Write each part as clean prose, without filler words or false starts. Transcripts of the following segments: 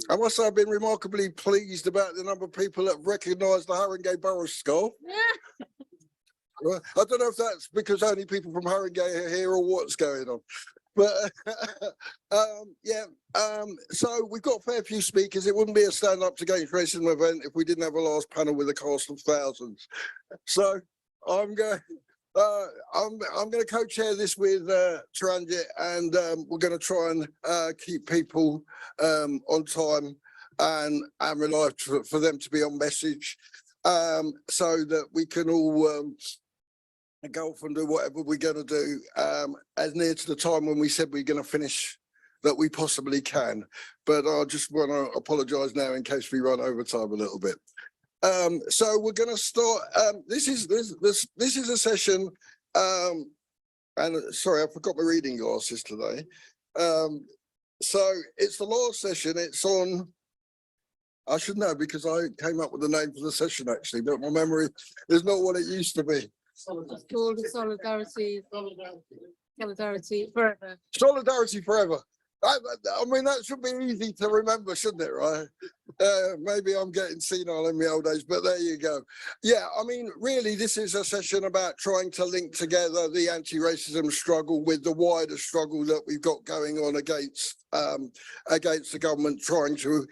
I must say I've been remarkably pleased about the number of people that recognise the Haringey Borough scarf. Well, I don't know if that's because only people from Haringey are here or what's going on. But so we've got a fair few speakers. It wouldn't be a stand up to gains racism event if we didn't have a last panel with a cast of thousands. So I'm going to co-chair this with Taranjit, and we're going to try and keep people on time and rely for them to be on message, so that we can all go off and do whatever we're going to do as near to the time when we said we're going to finish that we possibly can. But I just want to apologise now in case we run over time a little bit. So we're going to start. This is a session, and sorry, I forgot my reading glasses today. So it's the last session. It's on. I should know because I came up with the name for the session actually, but my memory is not what it used to be. Solidarity forever. Solidarity forever. I mean, that should be easy to remember, shouldn't it, right? Maybe I'm getting senile in my old age, but there you go. Yeah, I mean, really, this is a session about trying to link together the anti-racism struggle with the wider struggle that we've got going on against the government trying to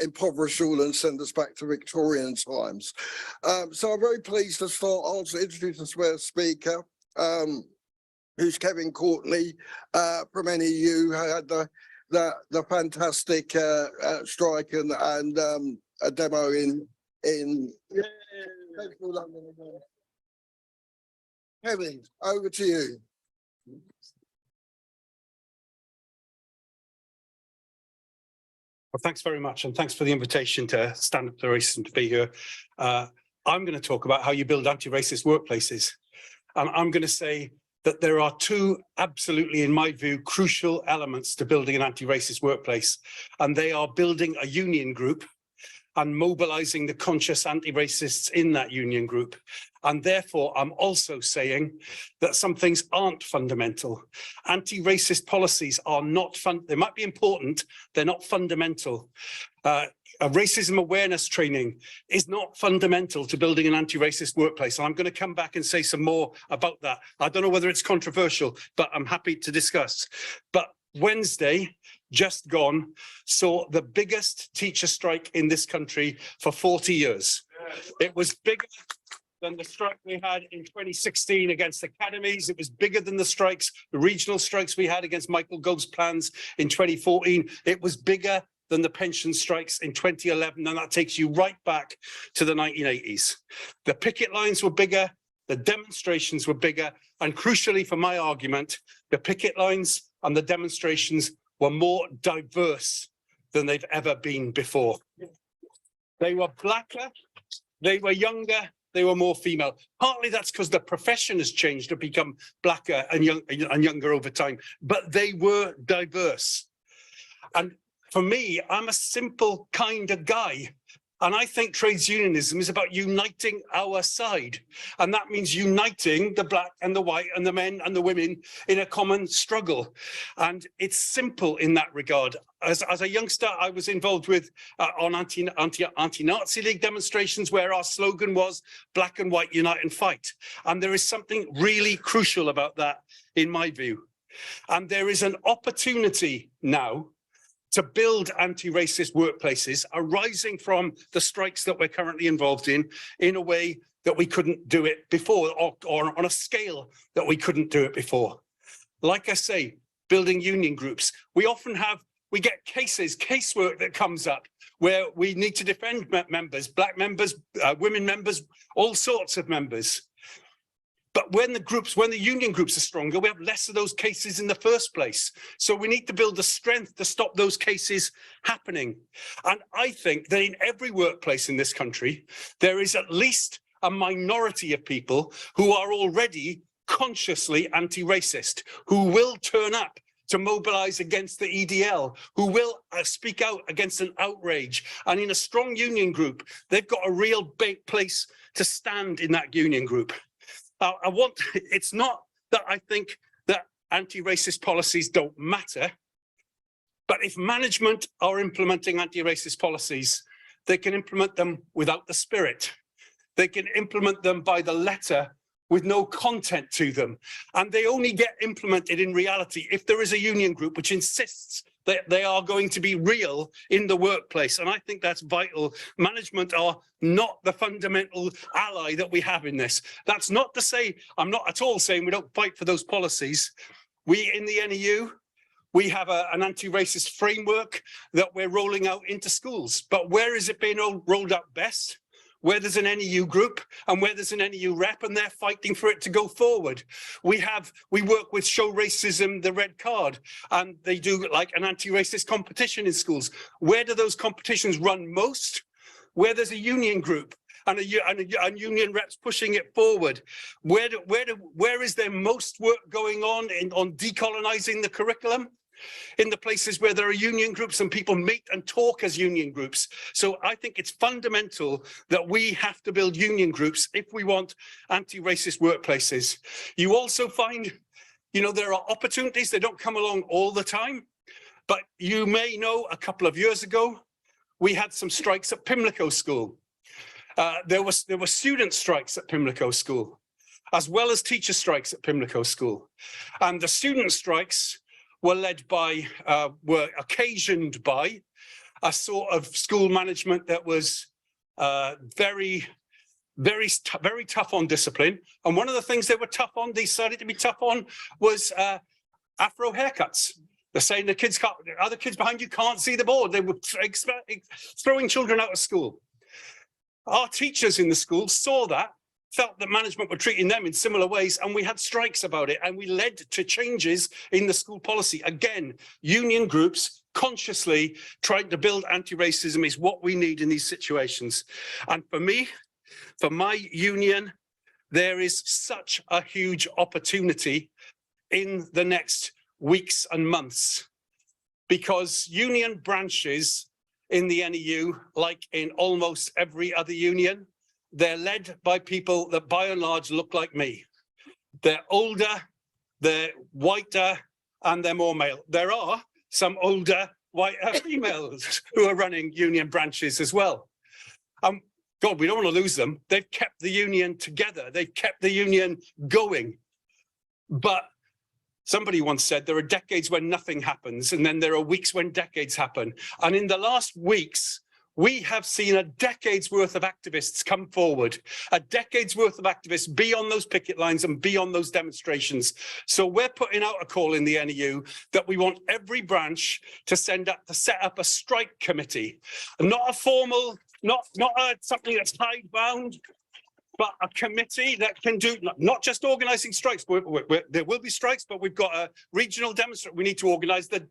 impoverish all and send us back to Victorian times. So I'm very pleased to start. I'll introduce the first speaker. Who's Kevin Courtney from NEU, who had the fantastic strike and a demo in central London. Kevin, over to you. Well, thanks very much, and thanks for the invitation to stand up to racism to be here. I'm going to talk about how you build anti-racist workplaces, and I'm going to say that there are two absolutely, in my view, crucial elements to building an anti-racist workplace, and they are building a union group and mobilizing the conscious anti-racists in that union group. And therefore, I'm also saying that some things aren't fundamental. Anti-racist policies are not they might be important, they're not fundamental. A racism awareness training is not fundamental to building an anti-racist workplace. And I'm going to come back and say some more about that. I don't know whether it's controversial, but I'm happy to discuss. But Wednesday, just gone, saw the biggest teacher strike in this country for 40 years. It was bigger than the strike we had in 2016 against academies. It was bigger than the regional strikes we had against Michael Gove's plans in 2014. It was bigger than the pension strikes in 2011, and that takes you right back to the 1980s. The picket lines were bigger, the demonstrations were bigger, and crucially for my argument, the picket lines and the demonstrations were more diverse than they've ever been before. They were blacker, they were younger, they were more female. Partly that's because the profession has changed to become blacker and younger over time, but they were diverse. And for me, I'm a simple kind of guy. And I think trades unionism is about uniting our side. And that means uniting the black and the white and the men and the women in a common struggle. And it's simple in that regard. As a youngster, I was involved with on anti-Nazi League demonstrations where our slogan was black and white unite and fight. And there is something really crucial about that in my view. And there is an opportunity now to build anti-racist workplaces arising from the strikes that we're currently involved in a way that we couldn't do it before, or on a scale that we couldn't do it before. Like I say, building union groups. We get casework that comes up where we need to defend members, black members, women members, all sorts of members. But when the union groups are stronger, we have less of those cases in the first place. So we need to build the strength to stop those cases happening. And I think that in every workplace in this country, there is at least a minority of people who are already consciously anti-racist, who will turn up to mobilize against the EDL, who will speak out against an outrage. And in a strong union group, they've got a real big place to stand in that union group. It's not that I think that anti-racist policies don't matter, But if management are implementing anti-racist policies, they can implement them without the spirit. They can implement them by the letter with no content to them. And they only get implemented in reality if there is a union group which insists that they are going to be real in the workplace. And I think that's vital. Management are not the fundamental ally that we have in this. That's not to say, I'm not at all saying we don't fight for those policies. We in the NEU, we have an anti-racist framework that we're rolling out into schools. But where is it being rolled out best? Where there's an NEU group and where there's an NEU rep and they're fighting for it to go forward. We work with Show Racism the Red Card, and they do like an anti-racist competition in schools. Where do those competitions run most? Where there's a union group and a union reps pushing it forward. Where is there most work going on decolonizing the curriculum? In the places where there are union groups and people meet and talk as union groups. So I think it's fundamental that we have to build union groups if we want anti-racist workplaces. You also find, there are opportunities, they don't come along all the time, but you may know a couple of years ago, we had some strikes at Pimlico School. There were student strikes at Pimlico School, as well as teacher strikes at Pimlico School. And the student strikes were occasioned by a sort of school management that was very tough on discipline. And one of the things they decided to be tough on was Afro haircuts. They're saying other kids behind you can't see the board. They were throwing children out of school. Our teachers in the school saw that, felt that management were treating them in similar ways, and we had strikes about it, and we led to changes in the school policy. Again, union groups consciously trying to build anti-racism is what we need in these situations. And for me, for my union, there is such a huge opportunity in the next weeks and months, because union branches in the NEU, like in almost every other union, they're led by people that by and large look like me. They're older, they're whiter, and they're more male. There are some older, whiter females who are running union branches as well. God, we don't want to lose them. They've kept the union together. They've kept the union going. But somebody once said there are decades when nothing happens, and then there are weeks when decades happen. And in the last weeks, we have seen a decade's worth of activists come forward, a decade's worth of activists be on those picket lines and be on those demonstrations. So we're putting out a call in the NEU that we want every branch to set up a strike committee, not a formal, not something that's hidebound, but a committee that can do not just organising strikes. There will be strikes, but we've got a regional demonstration. We need to organise the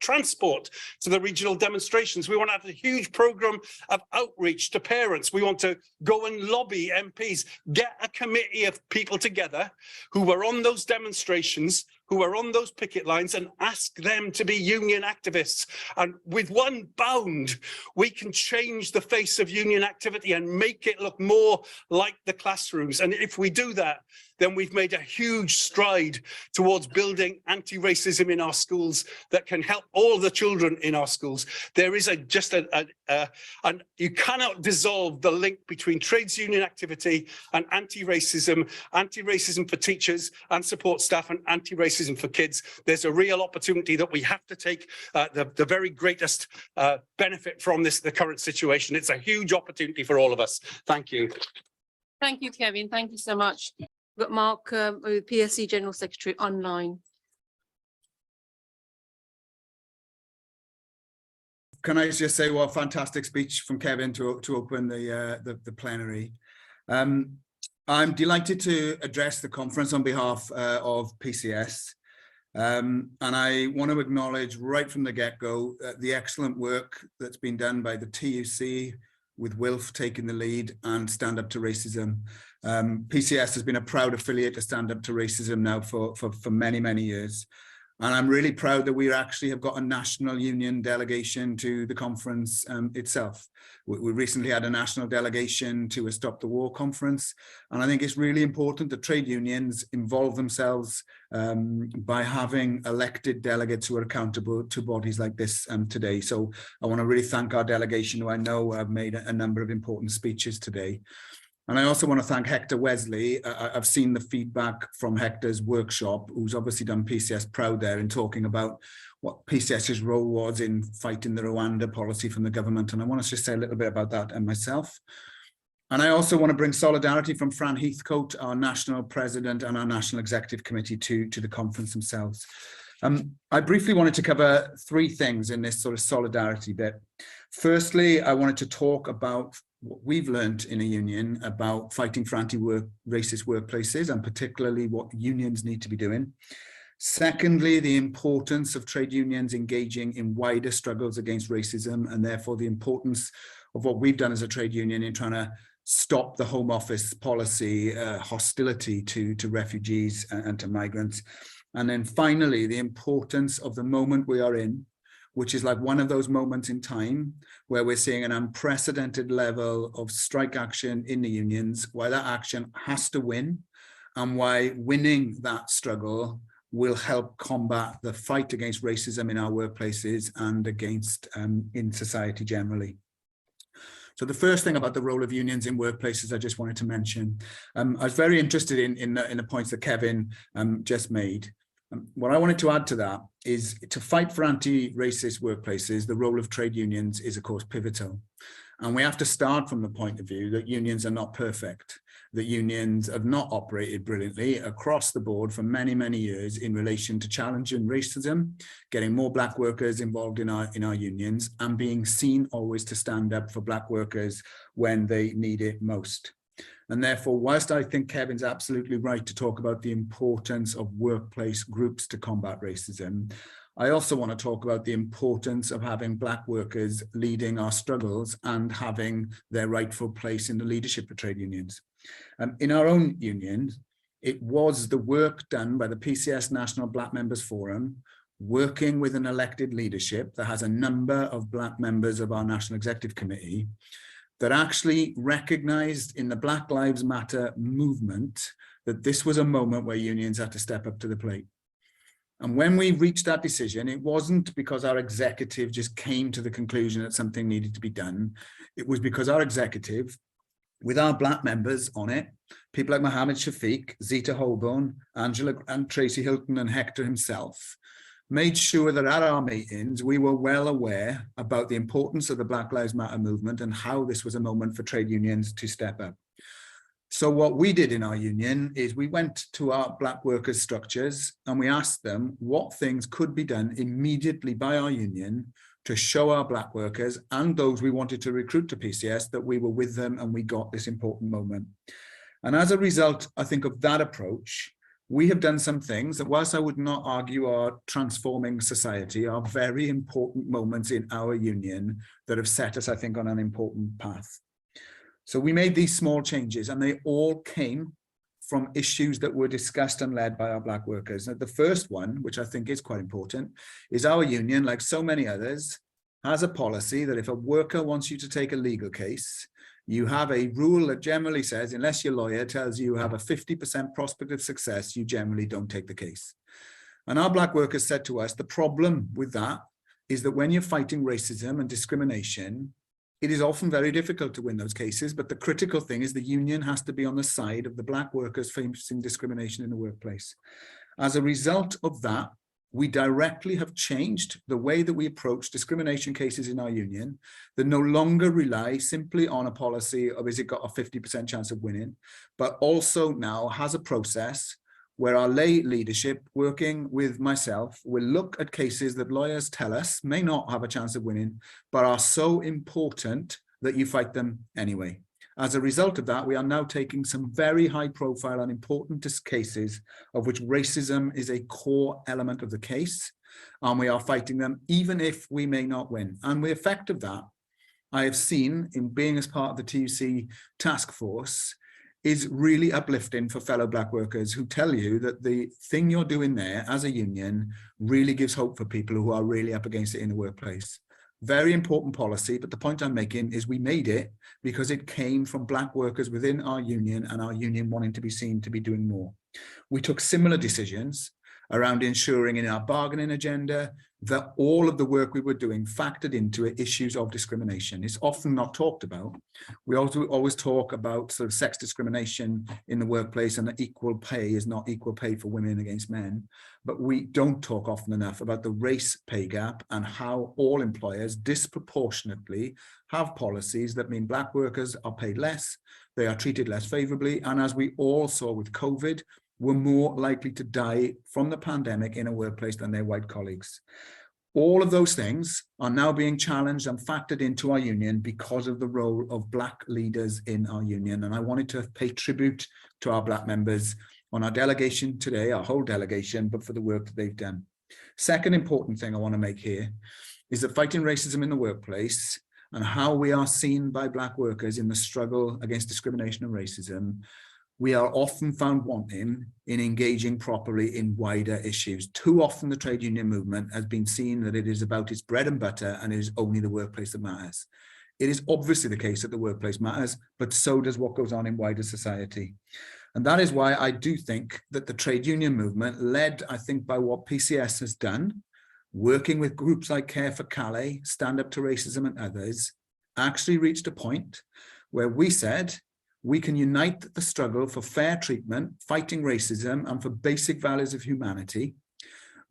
transport to the regional demonstrations. We want to have a huge programme of outreach to parents. We want to go and lobby MPs, get a committee of people together who were on those demonstrations, who are on those picket lines, and ask them to be union activists. And with one bound, we can change the face of union activity and make it look more like the classrooms. And if we do that, then we've made a huge stride towards building anti-racism in our schools that can help all the children in our schools. There is and you cannot dissolve the link between trades union activity and anti-racism for teachers and support staff, and anti-racism for kids. There's a real opportunity that we have to take the very greatest benefit from the current situation. It's a huge opportunity for all of us. Thank you. Thank you, Kevin. Thank you so much. We've got Mark, PSC General Secretary, online. Can I just say, well, fantastic speech from Kevin to open the plenary. I'm delighted to address the conference on behalf of PCS. And I want to acknowledge right from the get-go the excellent work that's been done by the TUC, with Wilf taking the lead, and Stand Up to Racism. PCS has been a proud affiliate to Stand Up to Racism now for many, many years. And I'm really proud that we actually have got a national union delegation to the conference itself. We recently had a national delegation to a Stop the War conference. And I think it's really important that trade unions involve themselves by having elected delegates who are accountable to bodies like this today. So I want to really thank our delegation, who I know have made a number of important speeches today. And I also want to thank Hector Wesley. I've seen the feedback from Hector's workshop, who's obviously done PCS proud there in talking about what PCS's role was in fighting the Rwanda policy from the government. And I want to just say a little bit about that and myself. And I also want to bring solidarity from Fran Heathcote, our national president and our national executive committee to the conference themselves. I briefly wanted to cover three things in this sort of solidarity bit. Firstly, I wanted to talk about what we've learned in a union about fighting for anti-racist workplaces, and particularly what unions need to be doing. Secondly, the importance of trade unions engaging in wider struggles against racism, and therefore the importance of what we've done as a trade union in trying to stop the Home Office policy hostility to refugees and to migrants. And then finally, the importance of the moment we are in, which is like one of those moments in time where we're seeing an unprecedented level of strike action in the unions, why that action has to win, and why winning that struggle will help combat the fight against racism in our workplaces and against in society generally. So the first thing about the role of unions in workplaces I just wanted to mention. I was very interested in the points that Kevin just made. What I wanted to add to that is to fight for anti-racist workplaces, the role of trade unions is, of course, pivotal. And we have to start from the point of view that unions are not perfect, that unions have not operated brilliantly across the board for many, many years in relation to challenging racism, getting more Black workers involved in our unions, and being seen always to stand up for Black workers when they need it most. And therefore, whilst I think Kevin's absolutely right to talk about the importance of workplace groups to combat racism, I also want to talk about the importance of having Black workers leading our struggles and having their rightful place in the leadership of trade unions. In our own union, it was the work done by the PCS National Black Members Forum, working with an elected leadership that has a number of Black members of our National Executive Committee, that actually recognized in the Black Lives Matter movement that this was a moment where unions had to step up to the plate. And when we reached that decision, it wasn't because our executive just came to the conclusion that something needed to be done. It was because our executive, with our Black members on it, people like Mohammed Shafiq, Zita Holborn, Angela and Tracy Hilton and Hector himself, made sure that at our meetings, we were well aware about the importance of the Black Lives Matter movement and how this was a moment for trade unions to step up. So what we did in our union is we went to our Black workers structures and we asked them what things could be done immediately by our union to show our Black workers and those we wanted to recruit to PCS that we were with them and we got this important moment. And as a result, I think, of that approach, we have done some things that, whilst I would not argue are transforming society, are very important moments in our union that have set us, I think, on an important path. So we made these small changes and they all came from issues that were discussed and led by our Black workers. And the first one, which I think is quite important, is our union, like so many others, has a policy that if a worker wants you to take a legal case, you have a rule that generally says, unless your lawyer tells you have a 50% prospect of success, you generally don't take the case. And our Black workers said to us, the problem with that is that when you're fighting racism and discrimination, it is often very difficult to win those cases. But the critical thing is the union has to be on the side of the Black workers facing discrimination in the workplace. As a result of that, we directly have changed the way that we approach discrimination cases in our union that no longer rely simply on a policy of, is it got a 50% chance of winning, but also now has a process where our lay leadership, working with myself, will look at cases that lawyers tell us may not have a chance of winning, but are so important that you fight them anyway. As a result of that, we are now taking some very high profile and important cases of which racism is a core element of the case, and we are fighting them even if we may not win. And the effect of that, I have seen in being as part of the TUC task force, is really uplifting for fellow black workers who tell you that the thing you're doing there as a union really gives hope for people who are really up against it in the workplace. Very important policy, but the point I'm making is we made it because it came from black workers within our union and our union wanting to be seen to be doing more. We took similar decisions around ensuring in our bargaining agenda that all of the work we were doing factored into issues of discrimination. It's often not talked about. We also always talk about sort of sex discrimination in the workplace and that equal pay is not equal pay for women against men. But we don't talk often enough about the race pay gap and how all employers disproportionately have policies that mean black workers are paid less, they are treated less favorably, and as we all saw with COVID, were more likely to die from the pandemic in a workplace than their white colleagues. All of those things are now being challenged and factored into our union because of the role of black leaders in our union. And I wanted to pay tribute to our black members on our delegation today, our whole delegation, but for the work that they've done. Second important thing I want to make here is that fighting racism in the workplace and how we are seen by black workers in the struggle against discrimination and racism, we are often found wanting in engaging properly in wider issues. Too often the trade union movement has been seen that it is about its bread and butter and it is only the workplace that matters. It is obviously the case that the workplace matters, but so does what goes on in wider society. And that is why I do think that the trade union movement, led, I think, by what PCS has done, working with groups like Care for Calais, Stand Up to Racism and others, actually reached a point where we said, we can unite the struggle for fair treatment, fighting racism, and for basic values of humanity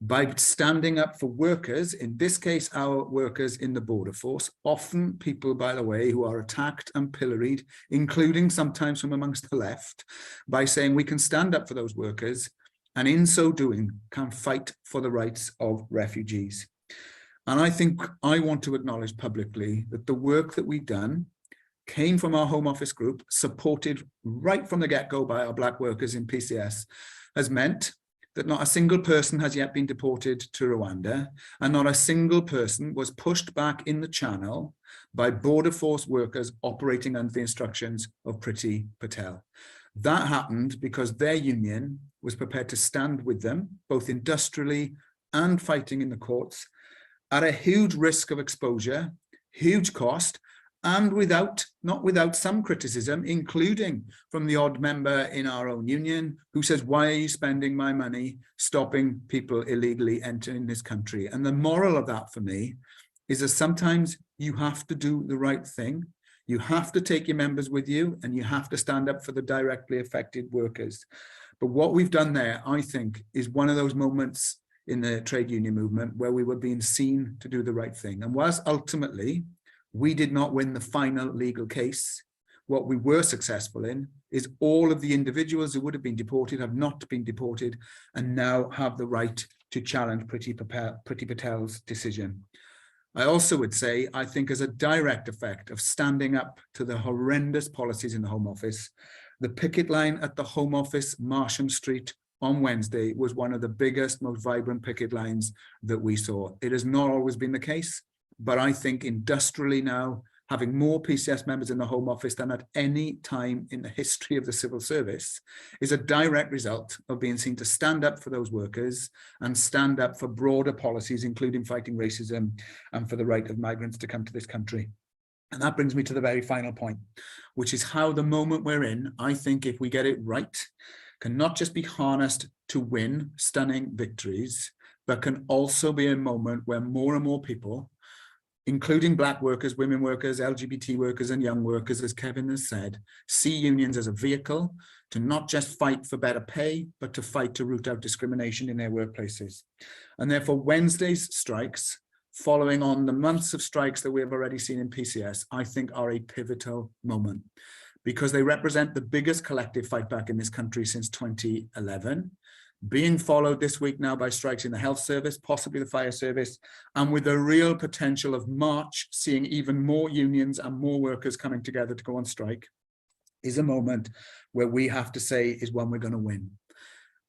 by standing up for workers, in this case, our workers in the border force, often people, by the way, who are attacked and pilloried, including sometimes from amongst the left, by saying we can stand up for those workers, and in so doing, can fight for the rights of refugees. And I think I want to acknowledge publicly that the work that we've done came from our Home Office group, supported right from the get-go by our black workers in PCS, has meant that not a single person has yet been deported to Rwanda, and not a single person was pushed back in the channel by border force workers operating under the instructions of Paresh Patel. That happened because their union was prepared to stand with them, both industrially and fighting in the courts, at a huge risk of exposure, huge cost, and not without some criticism, including from the odd member in our own union who says, why are you spending my money stopping people illegally entering this country? And the moral of that for me is that sometimes you have to do the right thing. You have to take your members with you and you have to stand up for the directly affected workers. But what we've done there, I think, is one of those moments in the trade union movement where we were being seen to do the right thing. And whilst ultimately we did not win the final legal case, what we were successful in is all of the individuals who would have been deported have not been deported and now have the right to challenge Paresh Patel's decision. I also would say, I think as a direct effect of standing up to the horrendous policies in the Home Office, the picket line at the Home Office, Marsham Street on Wednesday was one of the biggest, most vibrant picket lines that we saw. It has not always been the case, but I think industrially now, having more PCS members in the Home Office than at any time in the history of the civil service is a direct result of being seen to stand up for those workers and stand up for broader policies, including fighting racism and for the right of migrants to come to this country. And that brings me to the very final point, which is how the moment we're in, I think if we get it right, can not just be harnessed to win stunning victories, but can also be a moment where more and more people, including black workers, women workers, LGBT workers, and young workers, as Kevin has said, see unions as a vehicle to not just fight for better pay, but to fight to root out discrimination in their workplaces. And therefore, Wednesday's strikes, following on the months of strikes that we have already seen in PCS, I think are a pivotal moment because they represent the biggest collective fight back in this country since 2011. Being followed this week now by strikes in the health service, possibly the fire service, and with the real potential of March, seeing even more unions and more workers coming together to go on strike, is a moment where we have to say is one we're going to win.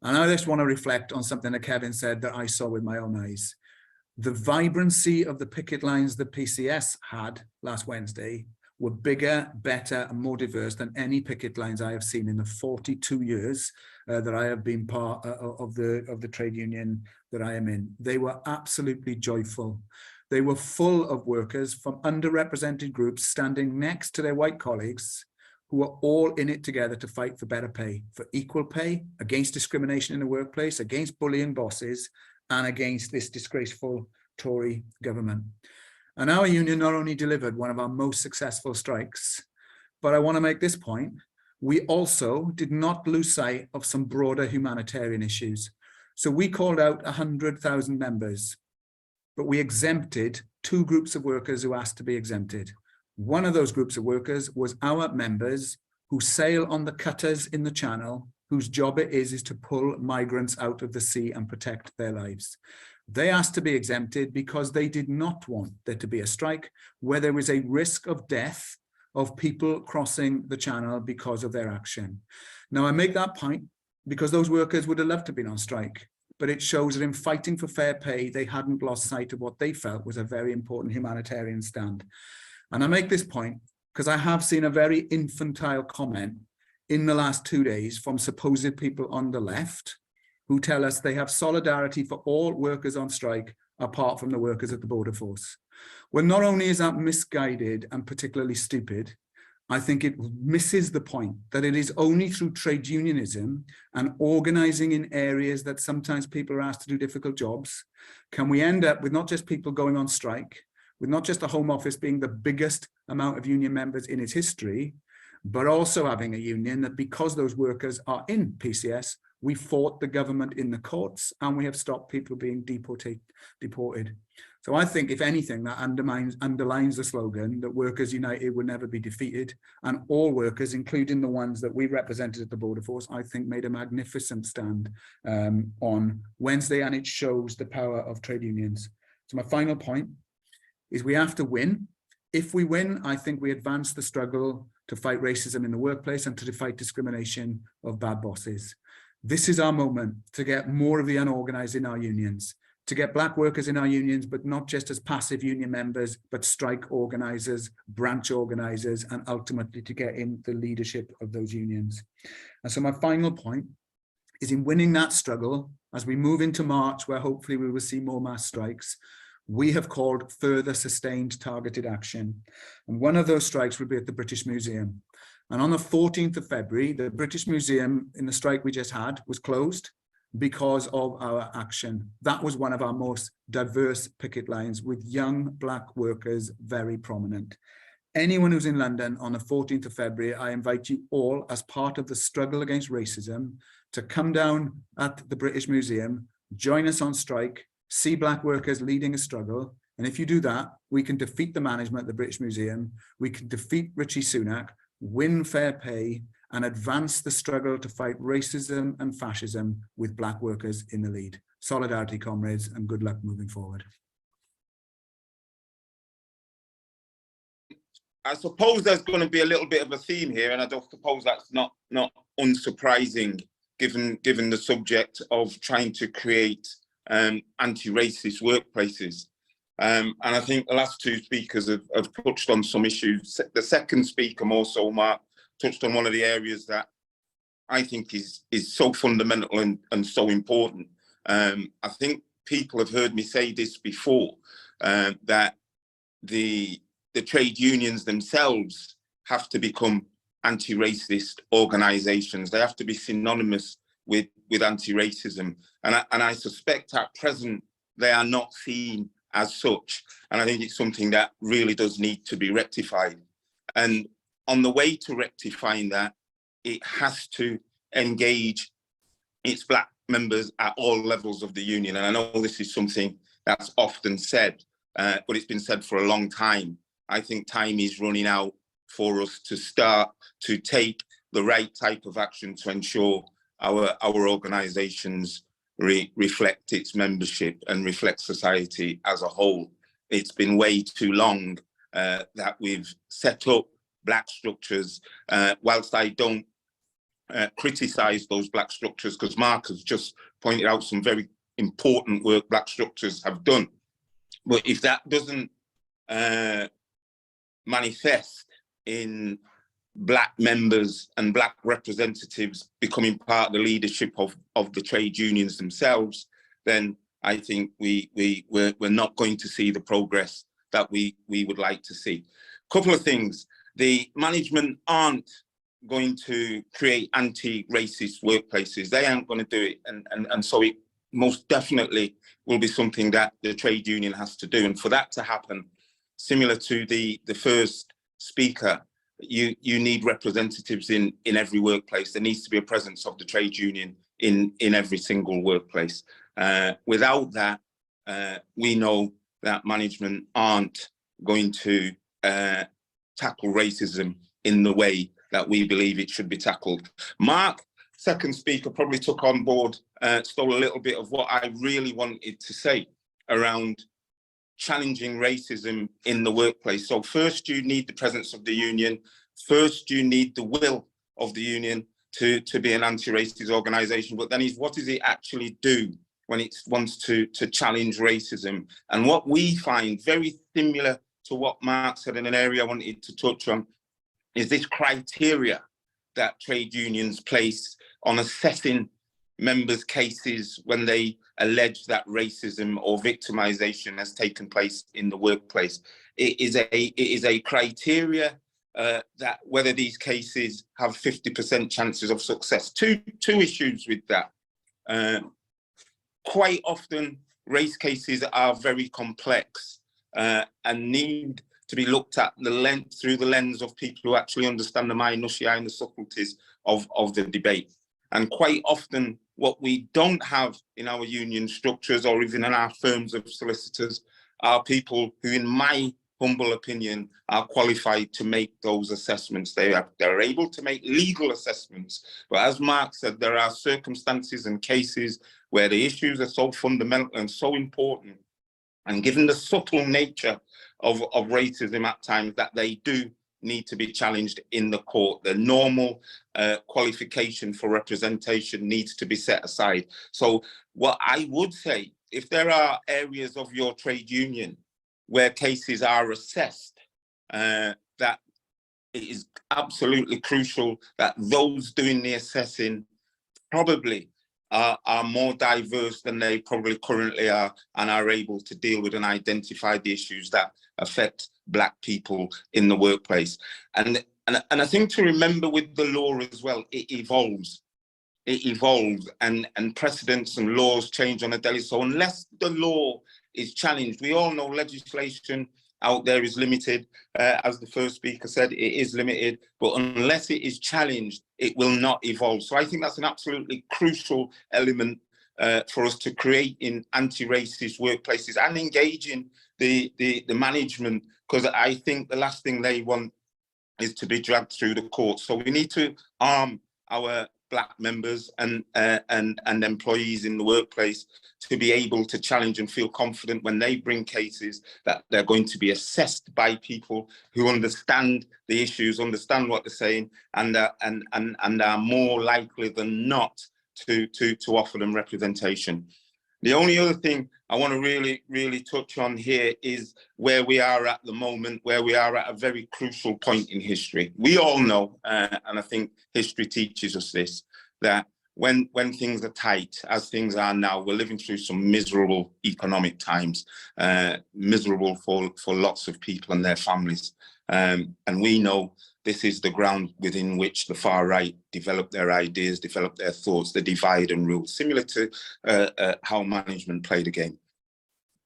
And I just want to reflect on something that Kevin said that I saw with my own eyes. The vibrancy of the picket lines that PCS had last Wednesday were bigger, better, and more diverse than any picket lines I have seen in the 42 years that I have been part of the trade union that I am in. They were absolutely joyful. They were full of workers from underrepresented groups standing next to their white colleagues who were all in it together to fight for better pay, for equal pay, against discrimination in the workplace, against bullying bosses, and against this disgraceful Tory government. And our union not only delivered one of our most successful strikes, but I want to make this point, we also did not lose sight of some broader humanitarian issues. So we called out 100,000 members, but we exempted 2 groups of workers who asked to be exempted. One of those groups of workers was our members who sail on the cutters in the Channel, whose job it is to pull migrants out of the sea and protect their lives. They asked to be exempted because they did not want there to be a strike where there was a risk of death of people crossing the Channel because of their action. Now, I make that point because those workers would have loved to have been on strike, but it shows that in fighting for fair pay, they hadn't lost sight of what they felt was a very important humanitarian stand. And I make this point because I have seen a very infantile comment in the last 2 days from supposed people on the left who tell us they have solidarity for all workers on strike apart from the workers at the border force. Well, not only is that misguided and particularly stupid, I think it misses the point that it is only through trade unionism and organising in areas that sometimes people are asked to do difficult jobs can we end up with not just people going on strike, with not just the Home Office being the biggest amount of union members in its history, but also having a union that because those workers are in PCS, we fought the government in the courts and we have stopped people being deported. So I think, if anything, that underlines the slogan that Workers United will never be defeated, and all workers, including the ones that we represented at the border force, I think made a magnificent stand on Wednesday, and it shows the power of trade unions. So my final point is we have to win. If we win, I think we advance the struggle to fight racism in the workplace and to fight discrimination of bad bosses. This is our moment to get more of the unorganized in our unions, to get black workers in our unions, but not just as passive union members, but strike organizers, branch organizers, and ultimately to get in the leadership of those unions. And so my final point is in winning that struggle, as we move into March, where hopefully we will see more mass strikes, we have called further sustained targeted action. And one of those strikes will be at the British Museum. And on the 14th of February, the British Museum, in the strike we just had, was closed because of our action. That was one of our most diverse picket lines, with young black workers very prominent. Anyone who's in London on the 14th of February, I invite you all, as part of the struggle against racism, to come down at the British Museum, join us on strike, see black workers leading a struggle. And if you do that, we can defeat the management at the British Museum, we can defeat Rishi Sunak, win fair pay, and advance the struggle to fight racism and fascism with black workers in the lead. Solidarity, comrades, and good luck moving forward. I suppose there's going to be a little bit of a theme here, and I don't suppose that's not unsurprising, given the subject of trying to create anti-racist workplaces. And I think the last 2 speakers have touched on some issues. The second speaker, more so, Mark, touched on one of the areas that I think is so fundamental and so important. I think people have heard me say this before, that the trade unions themselves have to become anti-racist organisations. They have to be synonymous with anti-racism. And I suspect at present they are not seen as such. And I think it's something that really does need to be rectified. And on the way to rectifying that, it has to engage its black members at all levels of the union. And I know this is something that's often said, but it's been said for a long time. I think time is running out for us to start to take the right type of action to ensure our organisations reflect its membership and reflect society as a whole. It's been way too long that we've set up black structures, whilst I don't criticise those black structures, because Mark has just pointed out some very important work black structures have done. But if that doesn't manifest in Black members and Black representatives becoming part of the leadership of the trade unions themselves, then I think we're not going to see the progress that we would like to see. Couple of things. The management aren't going to create anti-racist workplaces. They aren't going to do it. And so it most definitely will be something that the trade union has to do. And for that to happen, similar to the first speaker, you need representatives in every workplace. There needs to be a presence of the trade union in every single workplace. Without that, we know that management aren't going to tackle racism in the way that we believe it should be tackled. Mark, second speaker, probably took on board, stole a little bit of what I really wanted to say around challenging racism in the workplace. So first, you need the presence of the union. First, you need the will of the union to be an anti-racist organisation. But then what does it actually do when it wants to challenge racism? And what we find very similar to what Mark said in an area I wanted to touch on is this criteria that trade unions place on assessing members' cases when they allege that racism or victimization has taken place in the workplace. It is a criteria that whether these cases have 50% chances of success. Two issues with that. Quite often, race cases are very complex and need to be looked at through the lens of people who actually understand the minutiae and the subtleties of the debate. And quite often, what we don't have in our union structures or even in our firms of solicitors are people who, in my humble opinion, are qualified to make those assessments. They're able to make legal assessments. But as Mark said, there are circumstances and cases where the issues are so fundamental and so important, and given the subtle nature of racism at times, that they do need to be challenged in the court. The normal qualification for representation needs to be set aside. So what I would say, if there are areas of your trade union where cases are assessed, that it is absolutely crucial that those doing the assessing probably are more diverse than they probably currently are, and are able to deal with and identify the issues that affect Black people in the workplace. And I think to remember with the law as well, it evolves. It evolves, and precedents and laws change on a daily. So unless the law is challenged, we all know legislation out there is limited. As the first speaker said, it is limited, but unless it is challenged, it will not evolve. So I think that's an absolutely crucial element for us to create in anti-racist workplaces and engaging the management, because I think the last thing they want is to be dragged through the courts. So we need to arm our Black members and employees in the workplace to be able to challenge and feel confident when they bring cases that they're going to be assessed by people who understand the issues, understand what they're saying, and are more likely than not to offer them representation. The only other thing I want to really touch on here is where we are at the moment, where we are at a very crucial point in history. We all know, and I think history teaches us this, that when things are tight, as things are now, we're living through some miserable economic times, miserable for lots of people and their families. And we know this is the ground within which the far right develop their ideas, develop their thoughts, the divide and rule, similar to how management played the game.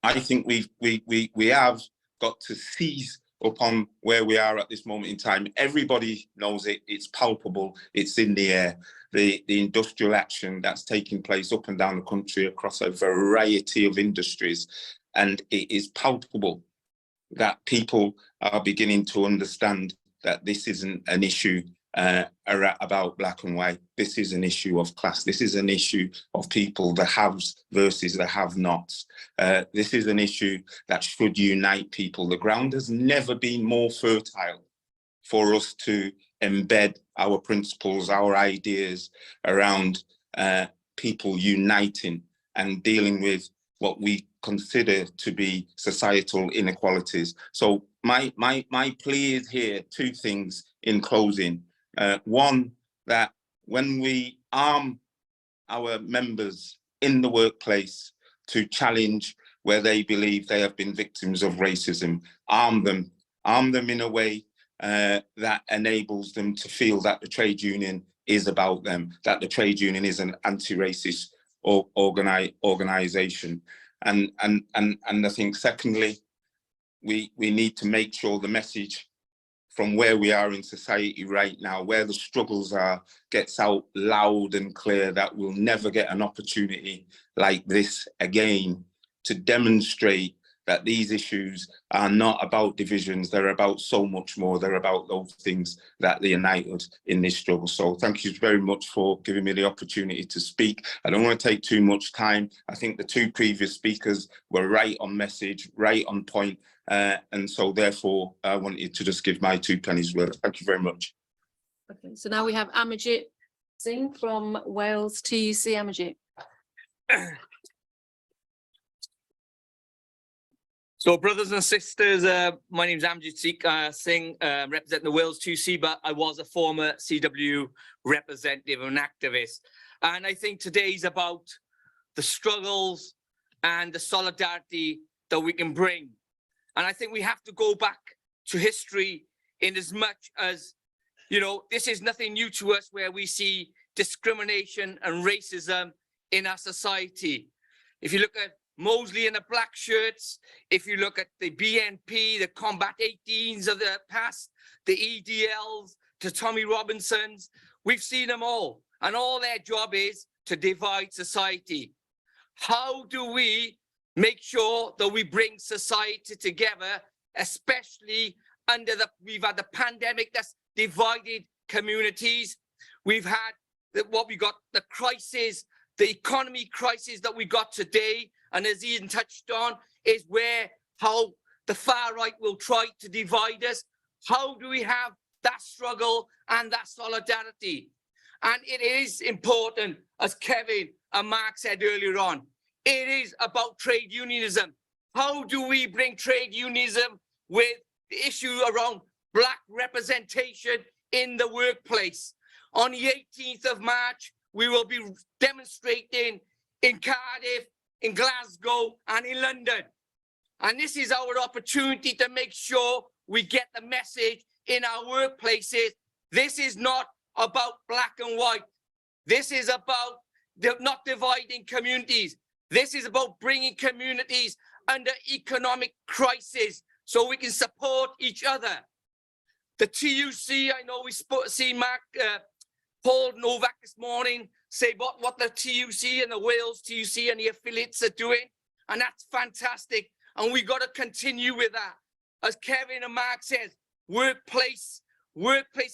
I think we have got to seize upon where we are at this moment in time. Everybody knows it, it's palpable, it's in the air. The industrial action that's taking place up and down the country across a variety of industries. And it is palpable that people are beginning to understand that this isn't an issue about Black and white. This is an issue of class. This is an issue of people, the haves versus the have-nots. This is an issue that should unite people. The ground has never been more fertile for us to embed our principles, our ideas around people uniting and dealing with what we consider to be societal inequalities. So my plea is here, two things in closing. One, that when we arm our members in the workplace to challenge where they believe they have been victims of racism, arm them in a way that enables them to feel that the trade union is about them, that the trade union is an anti-racist organisation. And I think secondly, we need to make sure the message from where we are in society right now, where the struggles are, gets out loud and clear, that we'll never get an opportunity like this again to demonstrate that these issues are not about divisions, they're about so much more, they're about those things that they unite us in this struggle. So thank you very much for giving me the opportunity to speak. I don't want to take too much time. I think the two previous speakers were right on message, right on point. And so therefore, I wanted to just give my 2 pennies worth. Thank you very much. Okay, so now we have Amarjite Singh from Wales TUC. Amarjite. So, brothers and sisters, my name is Amarjite Singh, representing the Wales TUC, but I was a former CW representative and activist. And I think today's about the struggles and the solidarity that we can bring. And I think we have to go back to history in as much as, you know, this is nothing new to us, where we see discrimination and racism in our society. If you look at Mosley and the black shirts, if you look at the BNP, the Combat 18s of the past, the EDLs, to Tommy Robinsons, we've seen them all. And all their job is to divide society. How do we make sure that we bring society together, especially under we've had the pandemic that's divided communities. We've had the crisis, the economy crisis that we got today. And as Ian touched on, is how the far right will try to divide us. How do we have that struggle and that solidarity? And it is important, as Kevin and Mark said earlier on, it is about trade unionism. How do we bring trade unionism with the issue around black representation in the workplace? On the 18th of March, we will be demonstrating in Cardiff, in Glasgow, and in London. And this is our opportunity to make sure we get the message in our workplaces. This is not about black and white. This is about not dividing communities. This is about bringing communities under economic crisis so we can support each other. The TUC, I know we seen Mark, Paul Novak this morning say what the TUC and the Wales TUC and the affiliates are doing, and that's fantastic. And we got to continue with that. As Kevin and Mark says, workplace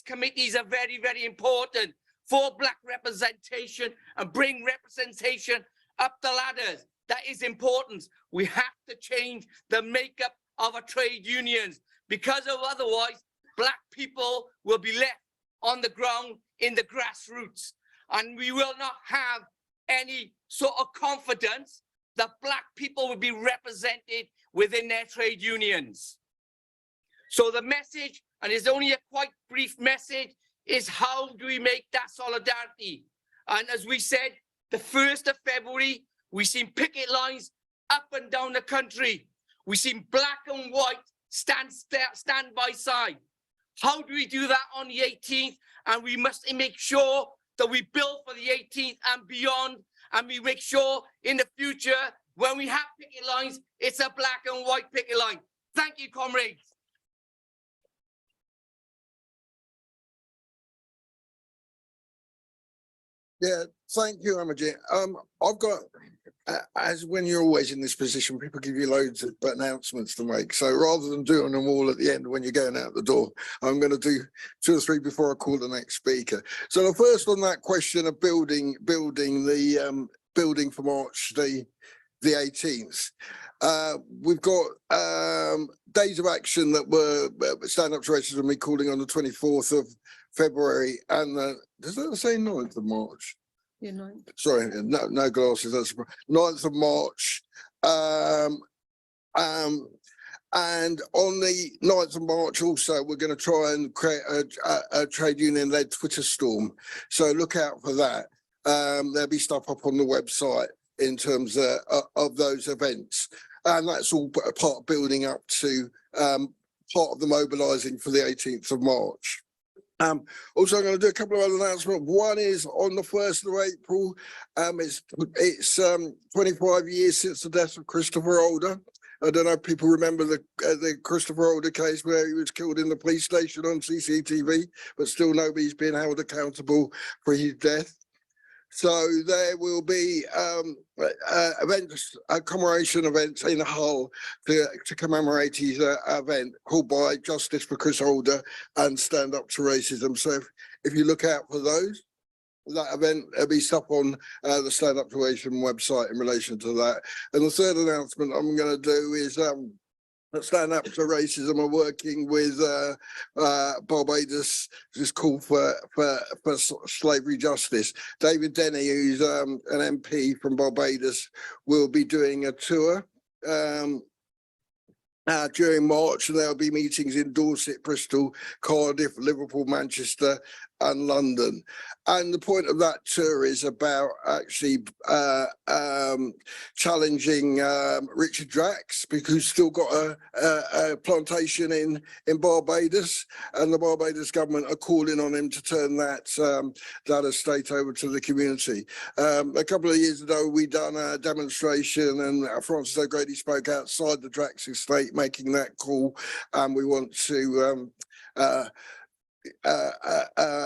committees are very, very important for black representation and bring representation up the ladders. That is important. We have to change the makeup of our trade unions, because of otherwise black people will be left on the ground in the grassroots, and we will not have any sort of confidence that black people will be represented within their trade unions. So the message, and it's only a quite brief message, is how do we make that solidarity? And as we said, the 1st of February, we've seen picket lines up and down the country. We've seen black and white stand by side. How do we do that on the 18th? And we must make sure that we build for the 18th and beyond. And we make sure in the future, when we have picket lines, it's a black and white picket line. Thank you, comrades. Yeah, thank you, Amarjite. I've got, as when you're always in this position, people give you loads of announcements to make. So rather than doing them all at the end when you're going out the door, I'm going to do 2 or 3 before I call the next speaker. So the first on that question of building the building for March the 18th. We've got days of action that were Stand Up to Racism and calling on the 24th of February, and does that say 9th of March? Yeah, 9th. Sorry, no glasses. That's 9th of March. And on the 9th of March also, we're going to try and create a trade union-led Twitter storm. So look out for that. There'll be stuff up on the website in terms of those events. And that's all part of building up to part of the mobilising for the 18th of March. Also, I'm going to do a couple of other announcements. One is on the 1st of April. It's 25 years since the death of Christopher Older. I don't know if people remember the Christopher Older case where he was killed in the police station on CCTV, but still nobody's been held accountable for his death. So there will be events, commemoration events in Hull to commemorate his event called by Justice for Chris Older and Stand Up to Racism. So if you look out for those, that event, there'll be stuff on the Stand Up to Racism website in relation to that. And the third announcement I'm going to do is Stand Up to Racism are working with Barbados, this call for slavery justice. David Denny, who's an MP from Barbados, will be doing a tour during March, and there'll be meetings in Dorset, Bristol, Cardiff, Liverpool, Manchester and London. And the point of that tour is about actually challenging Richard Drax, because he's still got a plantation in Barbados, and the Barbados government are calling on him to turn that estate over to the community. A couple of years ago, we done a demonstration, and Francis O'Grady spoke outside the Drax estate making that call, and we want to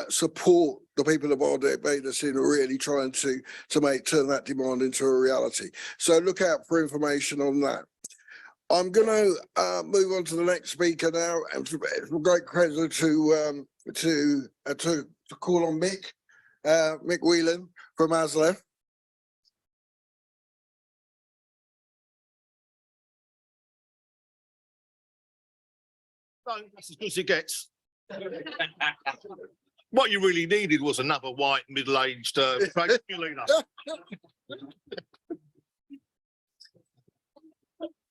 support the people of Barbados in really trying to turn that demand into a reality. So look out for information on that. I'm going to move on to the next speaker now, and it's a great pleasure to call on Mick Whelan from ASLEF. That's as good as it gets. What you really needed was another white, middle-aged trade leader.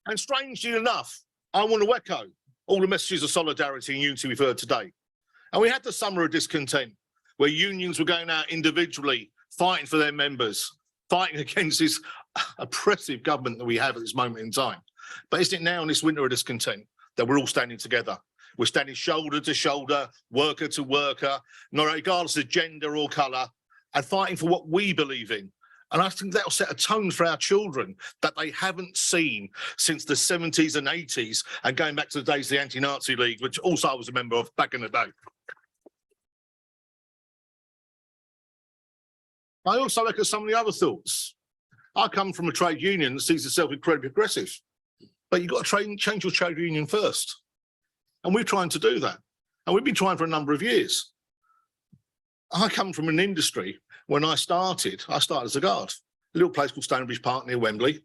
And strangely enough, I want to echo all the messages of solidarity and unity we've heard today. And we had the summer of discontent, where unions were going out individually, fighting for their members, fighting against this oppressive government that we have at this moment in time. But isn't it now in this winter of discontent that we're all standing together? We're standing shoulder to shoulder, worker to worker, not regardless of gender or colour, and fighting for what we believe in. And I think that'll set a tone for our children that they haven't seen since the 70s and 80s, and going back to the days of the Anti-Nazi League, which also I was a member of back in the day. I also echo some of the other thoughts. I come from a trade union that sees itself incredibly progressive, but you've got to change your trade union first. And we're trying to do that. And we've been trying for a number of years. I come from an industry, when I started as a guard, a little place called Stonebridge Park near Wembley.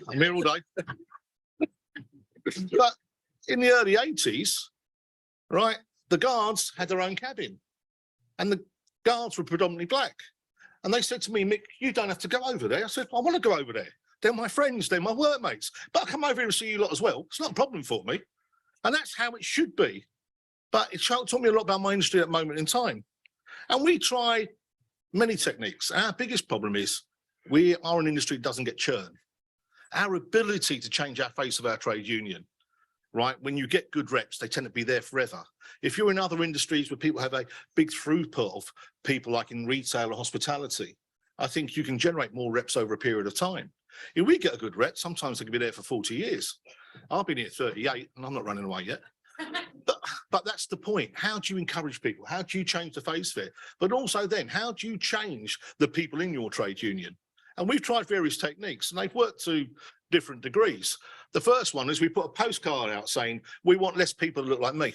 I'm here all day. But in the early 80s, right, the guards had their own cabin, and the guards were predominantly black. And they said to me, Mick, you don't have to go over there. I said, I want to go over there. They're my friends, they're my workmates, but I'll come over here and see you lot as well. It's not a problem for me. And that's how it should be. But it taught me a lot about my industry at the moment in time. And we try many techniques. Our biggest problem is we are an industry that doesn't get churn. Our ability to change our face of our trade union, right? When you get good reps, they tend to be there forever. If you're in other industries where people have a big throughput of people like in retail or hospitality, I think you can generate more reps over a period of time. If we get a good rep, sometimes they can be there for 40 years. I've been here 38 and I'm not running away yet. But that's the point. How do you encourage people? How do you change the face of it? But also then, how do you change the people in your trade union? And we've tried various techniques, and they've worked to different degrees. The first one is we put a postcard out saying, we want less people to look like me.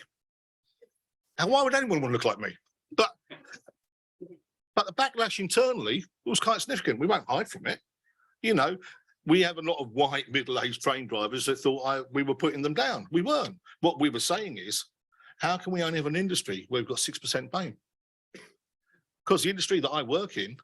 And why would anyone want to look like me? But the backlash internally was quite significant. We won't hide from it. You know, we have a lot of white middle-aged train drivers that thought we were putting them down. We weren't. What we were saying is, how can we only have an industry where we've got 6% BAME? Because the industry that I work in,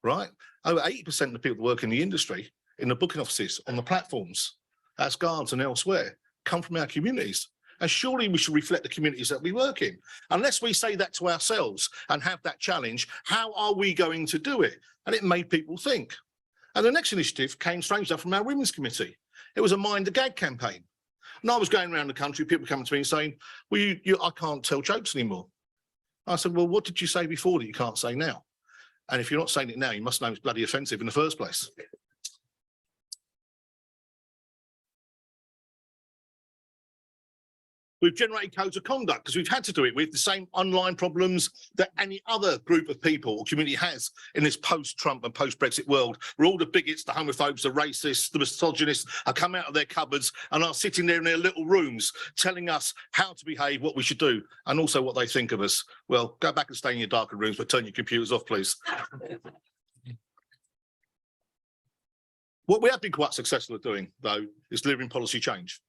right, over 80% of the people that work in the industry in the booking offices, on the platforms, as guards and elsewhere, come from our communities. And surely we should reflect the communities that we work in. Unless we say that to ourselves and have that challenge, how are we going to do it? And it made people think. And the next initiative came strangely enough from our Women's Committee. It was a Mind the Gag campaign. And I was going around the country, people coming to me and saying, well, I can't tell jokes anymore. I said, well, what did you say before that you can't say now? And if you're not saying it now, you must know it's bloody offensive in the first place. We've generated codes of conduct because we've had to do it with the same online problems that any other group of people or community has in this post-Trump and post-Brexit world, where all the bigots, the homophobes, the racists, the misogynists are coming out of their cupboards and are sitting there in their little rooms telling us how to behave, what we should do, and also what they think of us. Well, go back and stay in your darker rooms, but turn your computers off, please. What we have been quite successful at doing, though, is delivering policy change.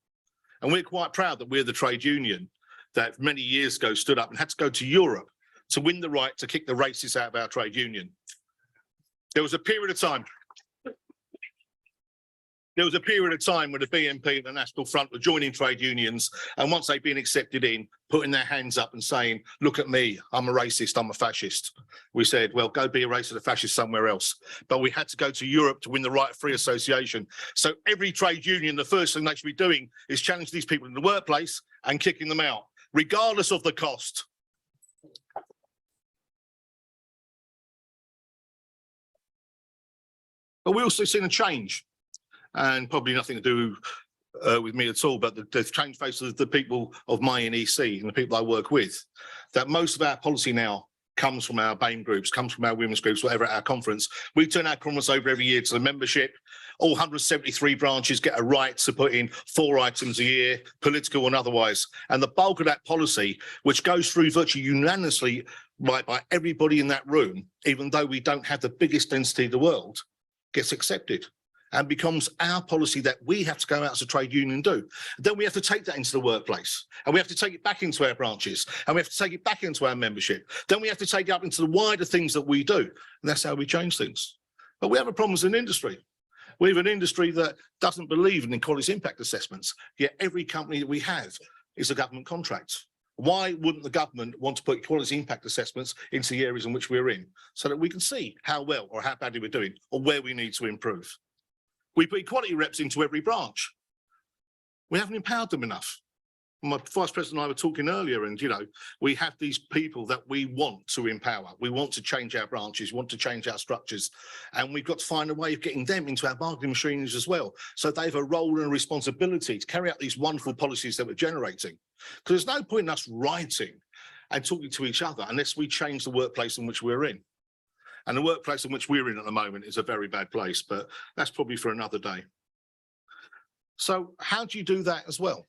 And we're quite proud that we're the trade union that many years ago stood up and had to go to Europe to win the right to kick the racists out of our trade union. There was a period of time when the BNP and the National Front were joining trade unions, and once they'd been accepted in, putting their hands up and saying, look at me, I'm a racist, I'm a fascist. We said, well, go be a racist or fascist somewhere else. But we had to go to Europe to win the right of free association. So every trade union, the first thing they should be doing is challenge these people in the workplace and kicking them out, regardless of the cost. But we also seen a change. And probably nothing to do with me at all, but the change face of the people of my NEC and the people I work with, that most of our policy now comes from our BAME groups, comes from our women's groups, whatever at our conference. We turn our conference over every year to the membership. All 173 branches get a right to put in 4 items a year, political and otherwise. And the bulk of that policy, which goes through virtually unanimously by everybody in that room, even though we don't have the biggest density in the world, gets accepted and becomes our policy that we have to go out as a trade union and do. Then we have to take that into the workplace, and we have to take it back into our branches, and we have to take it back into our membership. Then we have to take it up into the wider things that we do, and that's how we change things. But we have a problem as an industry. We have an industry that doesn't believe in equality impact assessments, yet every company that we have is a government contract. Why wouldn't the government want to put equality impact assessments into the areas in which we're in, so that we can see how well or how badly we're doing, or where we need to improve? We put equality reps into every branch. We haven't empowered them enough. My Vice President and I were talking earlier, and we have these people that we want to empower. We want to change our branches, want to change our structures, and we've got to find a way of getting them into our bargaining machines as well, so they have a role and a responsibility to carry out these wonderful policies that we're generating. Because there's no point in us writing and talking to each other unless we change the workplace in which we're in. And the workplace in which we're in at the moment is a very bad place, but that's probably for another day. So how do you do that as well?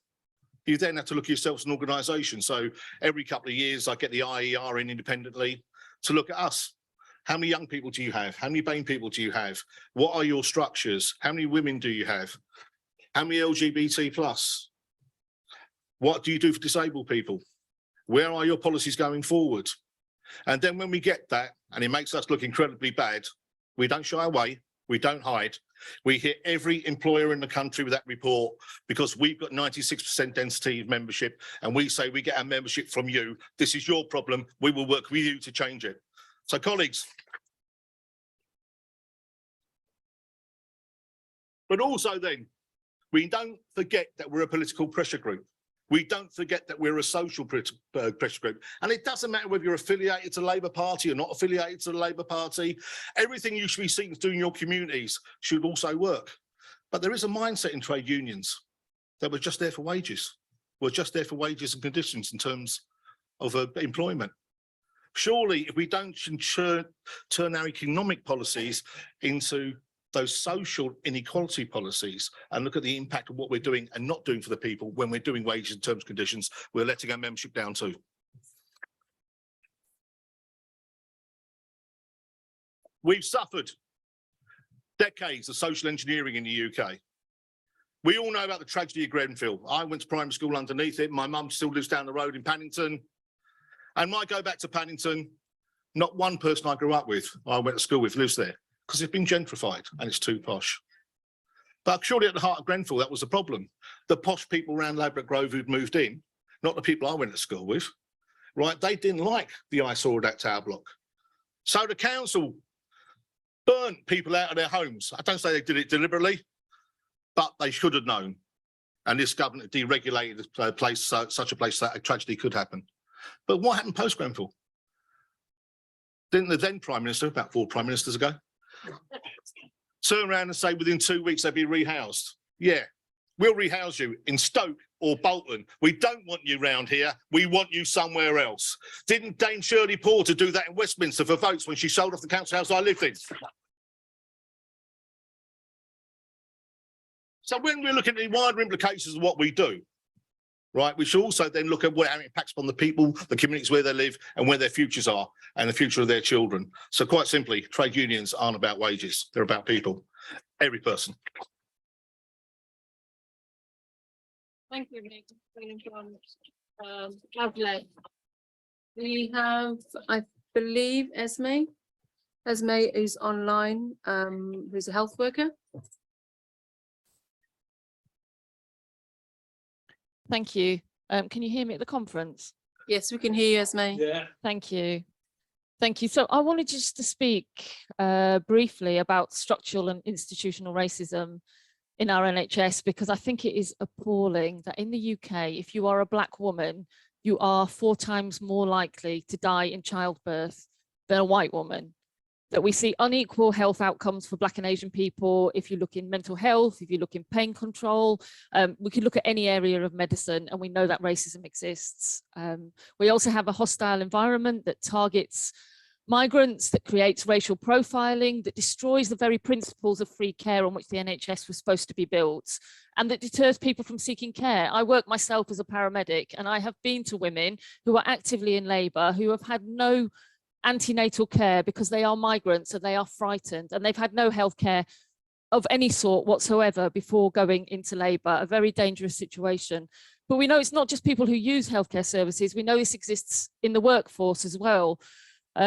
You then have to look at yourself as an organisation. So every couple of years, I get the IER in independently to look at us. How many young people do you have? How many BAME people do you have? What are your structures? How many women do you have? How many LGBT plus? What do you do for disabled people? Where are your policies going forward? And then when we get that, and it makes us look incredibly bad, we don't shy away, we don't hide. We hit every employer in the country with that report, because we've got 96% density of membership, and we say we get our membership from you. This is your problem. We will work with you to change it. So colleagues, but also then, we don't forget that we're a political pressure group. We don't forget that we're a social pressure group. And it doesn't matter whether you're affiliated to the Labour Party or not affiliated to the Labour Party. Everything you should be seeking to do in your communities should also work. But there is a mindset in trade unions that we're just there for wages. We're just there for wages and conditions in terms of employment. Surely, if we don't turn our economic policies into those social inequality policies and look at the impact of what we're doing and not doing for the people when we're doing wages and terms and conditions, we're letting our membership down too. We've suffered decades of social engineering in the UK. We all know about the tragedy of Grenfell. I went to primary school underneath it. My mum still lives down the road in Paddington. And when I go back to Paddington, not one person I grew up with, I went to school with, lives there, because it's been gentrified and it's too posh. But surely at the heart of Grenfell, that was the problem. The posh people around Ladbroke Grove who'd moved in, not the people I went to school with, right? They didn't like the eyesore of that tower block. So the council burnt people out of their homes. I don't say they did it deliberately, but they should have known. And this government deregulated the place, such a place that a tragedy could happen. But what happened post Grenfell? Didn't the then Prime Minister, about 4 Prime Ministers ago, turn around and say within 2 weeks they'd be rehoused? Yeah, we'll rehouse you in Stoke or Bolton. We don't want you round here. We want you somewhere else. Didn't Dame Shirley Porter do that in Westminster for votes when she sold off the council house I lived in? So when we're looking at the wider implications of what we do, right, we should also then look at what how it impacts on the people, the communities where they live and where their futures are and the future of their children. So quite simply, trade unions aren't about wages. They're about people, every person. Thank you, Mick. Lovely. We have, I believe, Esme. Esme is online, who's a health worker. Thank you. Can you hear me at the conference? Yes, we can hear you, Esme. Yeah. Thank you. Thank you. So I wanted just to speak briefly about structural and institutional racism in our NHS, because I think it is appalling that in the UK, if you are a Black woman, you are 4 times more likely to die in childbirth than a white woman. That we see unequal health outcomes for Black and Asian people. If you look in mental health, if you look in pain control, we can look at any area of medicine and we know that racism exists. We also have a hostile environment that targets migrants, that creates racial profiling, that destroys the very principles of free care on which the NHS was supposed to be built, and that deters people from seeking care. I work myself as a paramedic, and I have been to women who are actively in labour, who have had no antenatal care because they are migrants and they are frightened and they've had no health care of any sort whatsoever before going into labour, a very dangerous situation. But we know it's not just people who use healthcare services, we know this exists in the workforce as well.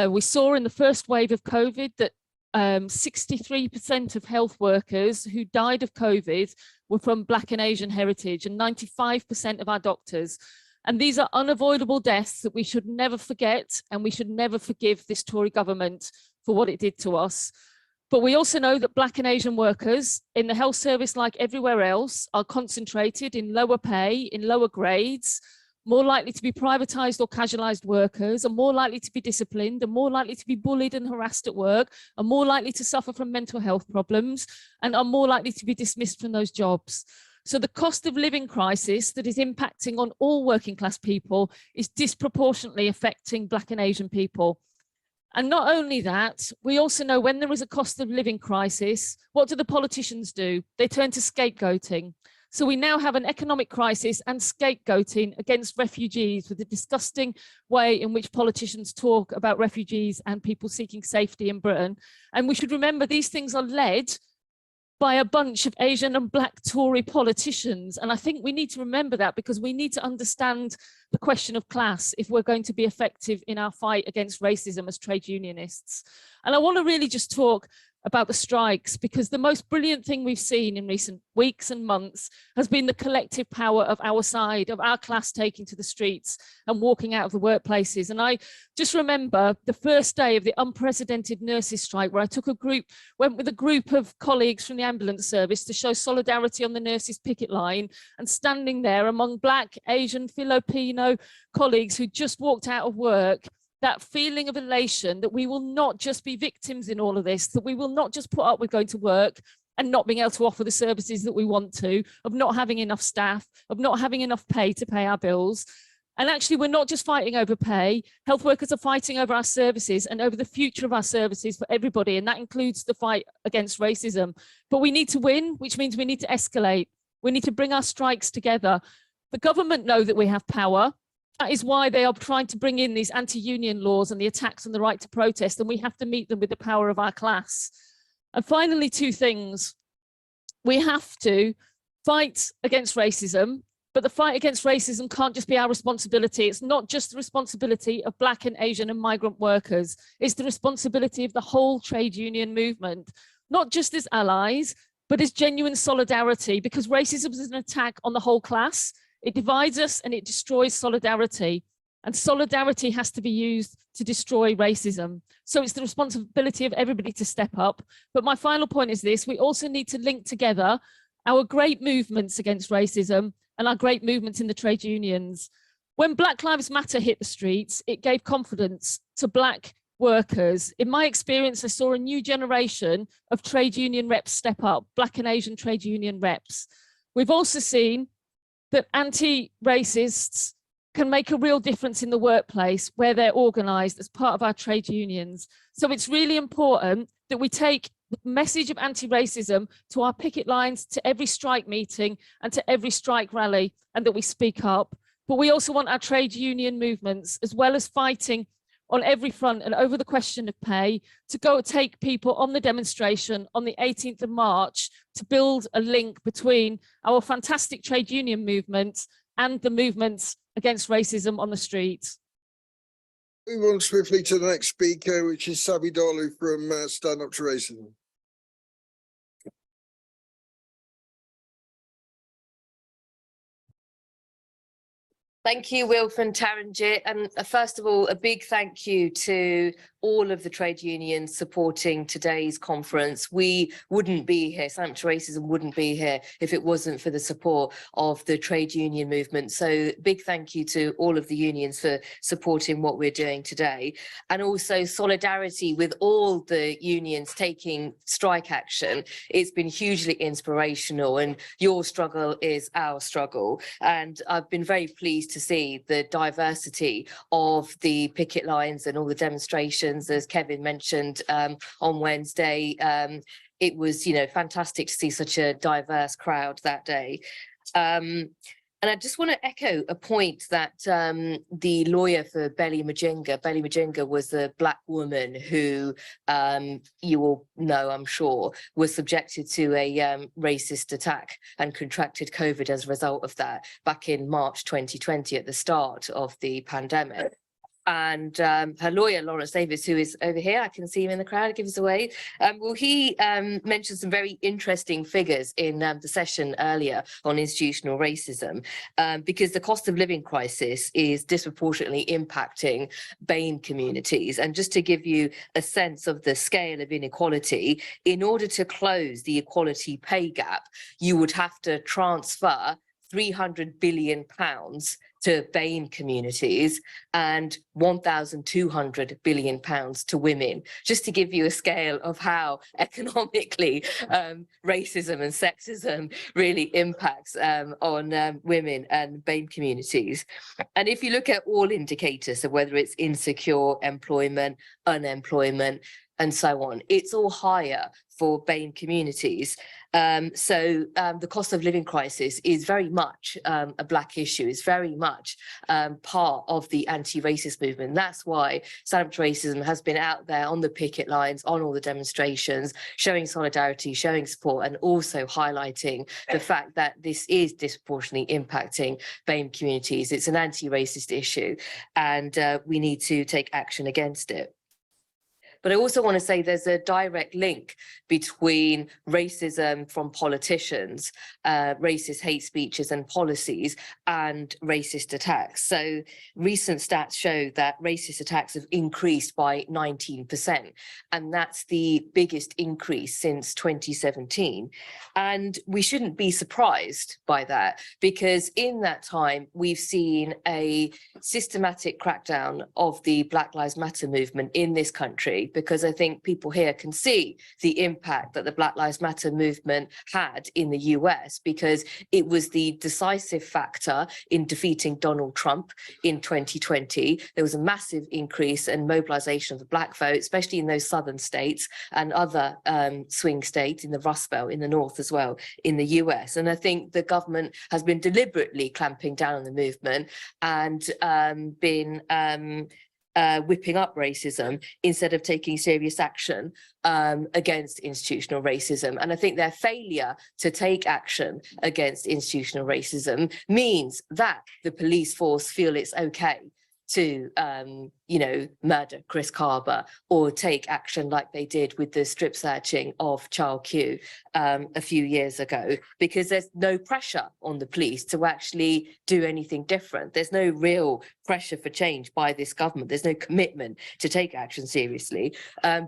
We saw in the first wave of COVID that 63% of health workers who died of COVID were from Black and Asian heritage, and 95% of our doctors. And these are unavoidable deaths that we should never forget, and we should never forgive this Tory government for what it did to us. But we also know that Black and Asian workers in the health service, like everywhere else, are concentrated in lower pay, in lower grades, more likely to be privatised or casualised workers, are more likely to be disciplined, are more likely to be bullied and harassed at work, are more likely to suffer from mental health problems, and are more likely to be dismissed from those jobs. So the cost of living crisis that is impacting on all working class people is disproportionately affecting Black and Asian people. And not only that, we also know when there is a cost of living crisis, what do the politicians do? They turn to scapegoating. So we now have an economic crisis and scapegoating against refugees, with the disgusting way in which politicians talk about refugees and people seeking safety in Britain. And we should remember these things are led by a bunch of Asian and Black Tory politicians. And I think we need to remember that, because we need to understand the question of class if we're going to be effective in our fight against racism as trade unionists. And I want to really just talk about the strikes, because the most brilliant thing we've seen in recent weeks and months has been the collective power of our side, of our class taking to the streets and walking out of the workplaces. And I just remember the first day of the unprecedented nurses' strike, where I went with a group of colleagues from the ambulance service to show solidarity on the nurses' picket line, and standing there among Black, Asian, Filipino colleagues who just walked out of work, that feeling of elation that we will not just be victims in all of this, that we will not just put up with going to work and not being able to offer the services that we want to, of not having enough staff, of not having enough pay to pay our bills. And actually, we're not just fighting over pay. Health workers are fighting over our services and over the future of our services for everybody. And that includes the fight against racism. But we need to win, which means we need to escalate. We need to bring our strikes together. The government know that we have power. That is why they are trying to bring in these anti-union laws and the attacks on the right to protest, and we have to meet them with the power of our class. And finally, 2 things. We have to fight against racism, but the fight against racism can't just be our responsibility. It's not just the responsibility of Black and Asian and migrant workers. It's the responsibility of the whole trade union movement, not just as allies, but as genuine solidarity, because racism is an attack on the whole class. It divides us and it destroys solidarity. And solidarity has to be used to destroy racism. So it's the responsibility of everybody to step up. But my final point is this: we also need to link together our great movements against racism and our great movements in the trade unions. When Black Lives Matter hit the streets, it gave confidence to Black workers. In my experience, I saw a new generation of trade union reps step up, Black and Asian trade union reps. We've also seen that anti-racists can make a real difference in the workplace where they're organised as part of our trade unions. So it's really important that we take the message of anti-racism to our picket lines, to every strike meeting and to every strike rally, and that we speak up. But we also want our trade union movements, as well as fighting on every front and over the question of pay, to go take people on the demonstration on the 18th of March to build a link between our fantastic trade union movement and the movements against racism on the streets. Move on swiftly to the next speaker, which is Sabby Dhalu from Stand Up to Racism. Thank you, Wilf and Amarjite. And first of all, a big thank you to all of the trade unions supporting today's conference. We wouldn't be here, Stand Up to Racism wouldn't be here if it wasn't for the support of the trade union movement. So big thank you to all of the unions for supporting what we're doing today. And also solidarity with all the unions taking strike action. It's been hugely inspirational, and your struggle is our struggle. And I've been very pleased to see the diversity of the picket lines and all the demonstrations, as Kevin mentioned on Wednesday. It was, fantastic to see such a diverse crowd that day. And I just want to echo a point that the lawyer for Belly Mujinga was a Black woman who you all know, I'm sure, was subjected to a racist attack and contracted COVID as a result of that back in March 2020 at the start of the pandemic. And her lawyer, Lawrence Davis, who is over here, I can see him in the crowd, give us a wave. Well, he mentioned some very interesting figures in the session earlier on institutional racism, because the cost of living crisis is disproportionately impacting BAME communities. And just to give you a sense of the scale of inequality, in order to close the equality pay gap, you would have to transfer £300 billion to BAME communities and £1,200 billion to women, just to give you a scale of how economically racism and sexism really impacts on women and BAME communities. And if you look at all indicators, so whether it's insecure employment, unemployment, and so on, it's all higher for BAME communities. So the cost of living crisis is very much a Black issue, is very much part of the anti-racist movement. That's why Stand Up to Racism has been out there on the picket lines, on all the demonstrations, showing solidarity, showing support, and also highlighting the fact that this is disproportionately impacting BAME communities. It's an anti-racist issue, and we need to take action against it. But I also want to say there's a direct link between racism from politicians, racist hate speeches and policies, and racist attacks. So recent stats show that racist attacks have increased by 19%, and that's the biggest increase since 2017. And we shouldn't be surprised by that, because in that time, we've seen a systematic crackdown of the Black Lives Matter movement in this country, because I think people here can see the impact that the Black Lives Matter movement had in the US, because it was the decisive factor in defeating Donald Trump in 2020. There was a massive increase in mobilization of the Black vote, especially in those southern states and other swing states in the Rust Belt in the north as well in the US. And I think the government has been deliberately clamping down on the movement and been whipping up racism instead of taking serious action against institutional racism. And I think their failure to take action against institutional racism means that the police force feel it's okay to, you know, murder Chris Carver or take action like they did with the strip searching of Charles Q a few years ago, because there's no pressure on the police to actually do anything different. There's no real pressure for change by this government. There's no commitment to take action seriously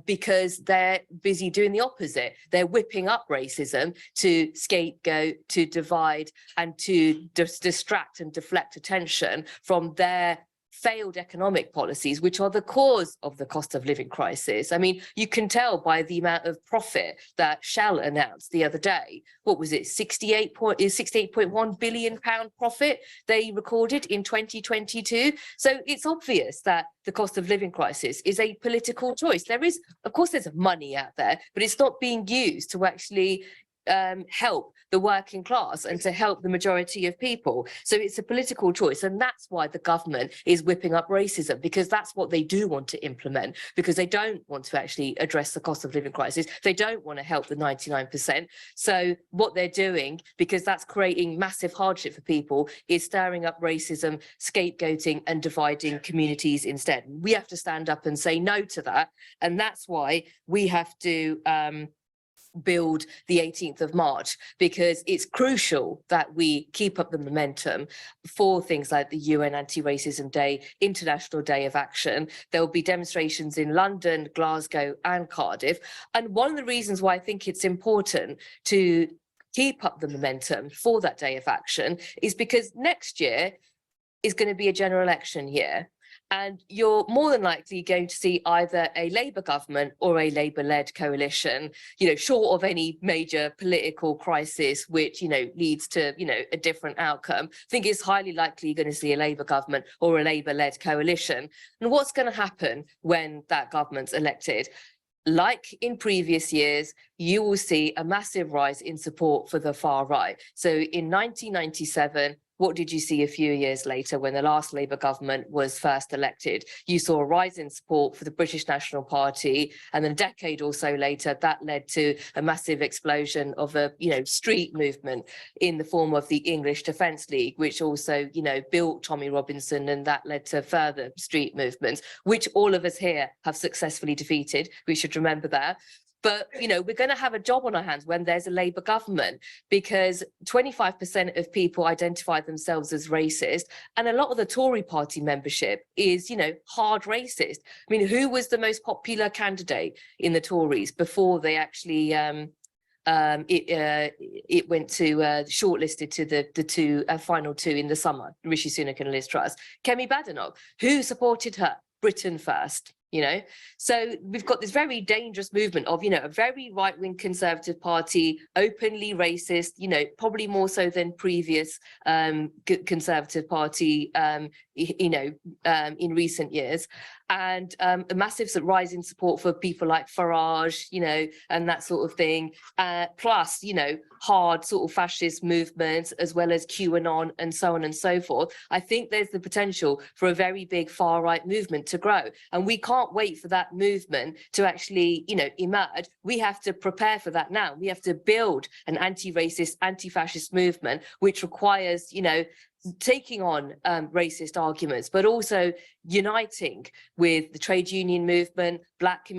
because they're busy doing the opposite. They're whipping up racism to scapegoat, to divide, and to distract and deflect attention from their failed economic policies, which are the cause of the cost of living crisis. I mean, you can tell by the amount of profit that Shell announced the other day. What was it, 68.1 billion pound profit they recorded in 2022. So it's obvious that the cost of living crisis is a political choice. There is, of course, there's money out there, but it's not being used to actually help the working class and to help the majority of people. So it's a political choice, and that's why the government is whipping up racism, because that's what they do want to implement, because they don't want to actually address the cost of living crisis. They don't want to help the 99%. So what they're doing, because that's creating massive hardship for people, is stirring up racism, scapegoating and dividing communities instead. We have to stand up and say no to that, and that's why we have to build the 18th of March, because it's crucial that we keep up the momentum for things like the UN Anti-Racism Day, International Day of Action. There will be demonstrations in London, Glasgow and Cardiff. And one of the reasons why I think it's important to keep up the momentum for that Day of Action is because next year is going to be a general election year. And you're more than likely going to see either a Labour government or a Labour-led coalition, you know, short of any major political crisis, which, you know, leads to, you know, a different outcome. I think it's highly likely you're going to see a Labour government or a Labour-led coalition. And what's going to happen when that government's elected? Like in previous years, you will see a massive rise in support for the far right. So in 1997, what did you see a few years later when the last Labour government was first elected? You saw a rise in support for the British National Party, and then a decade or so later, that led to a massive explosion of a, you know, street movement in the form of the English Defence League, which also, you know, built Tommy Robinson, and that led to further street movements, which all of us here have successfully defeated. We should remember that. But, you know, we're going to have a job on our hands when there's a Labour government, because 25% of people identify themselves as racist. And a lot of the Tory party membership is, you know, hard racist. I mean, who was the most popular candidate in the Tories before they actually it went to shortlisted to the two final two in the summer, Rishi Sunak and Liz Truss? Kemi Badenoch. Who supported her? Britain First. You know, so we've got this very dangerous movement of, you know, a very right-wing Conservative Party, openly racist, you know, probably more so than previous Conservative Party, you know, in recent years, and a massive rise in support for people like Farage, you know, and that sort of thing, plus, you know, hard sort of fascist movements, as well as QAnon and so on and so forth. I think there's the potential for a very big far-right movement to grow, and we can't wait for that movement to actually, you know, emerge. We have to prepare for that now. We have to build an anti-racist, anti-fascist movement, which requires, you know, taking on racist arguments, but also uniting with the trade union movement,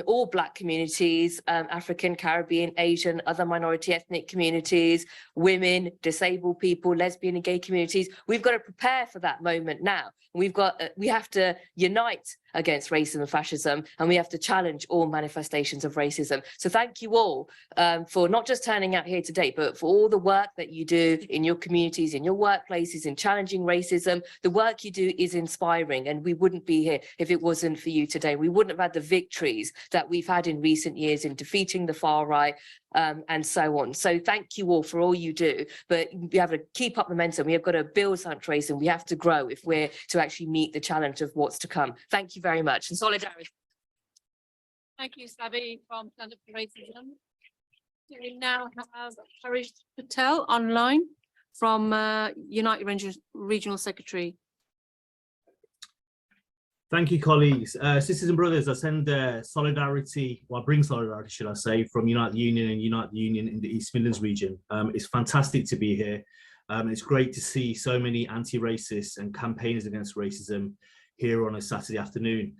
all black communities, African, Caribbean, Asian, other minority ethnic communities, women, disabled people, lesbian and gay communities. We've got to prepare for that moment now. We have to unite against racism and fascism, and we have to challenge all manifestations of racism. So thank you all for not just turning out here today, but for all the work that you do in your communities, in your workplaces, in challenging racism. The work you do is inspiring, and we wouldn't be here if it wasn't for you today. We wouldn't have had the victories that we've had in recent years in defeating the far right, and so on. So thank you all for all you do, but we have to keep up momentum. We have got to build racism. We have to grow if we're to actually meet the challenge of what's to come. Thank you very much, and solidarity. Thank you, Sabby from Stand Up for Racism. We now have Paresh Patel online from United Regional Secretary. Thank you, colleagues. Sisters and brothers, I send solidarity, well, I bring solidarity, should I say, from Unite the Union and Unite the Union in the East Midlands region. It's fantastic to be here. It's great to see so many anti-racists and campaigners against racism here on a Saturday afternoon.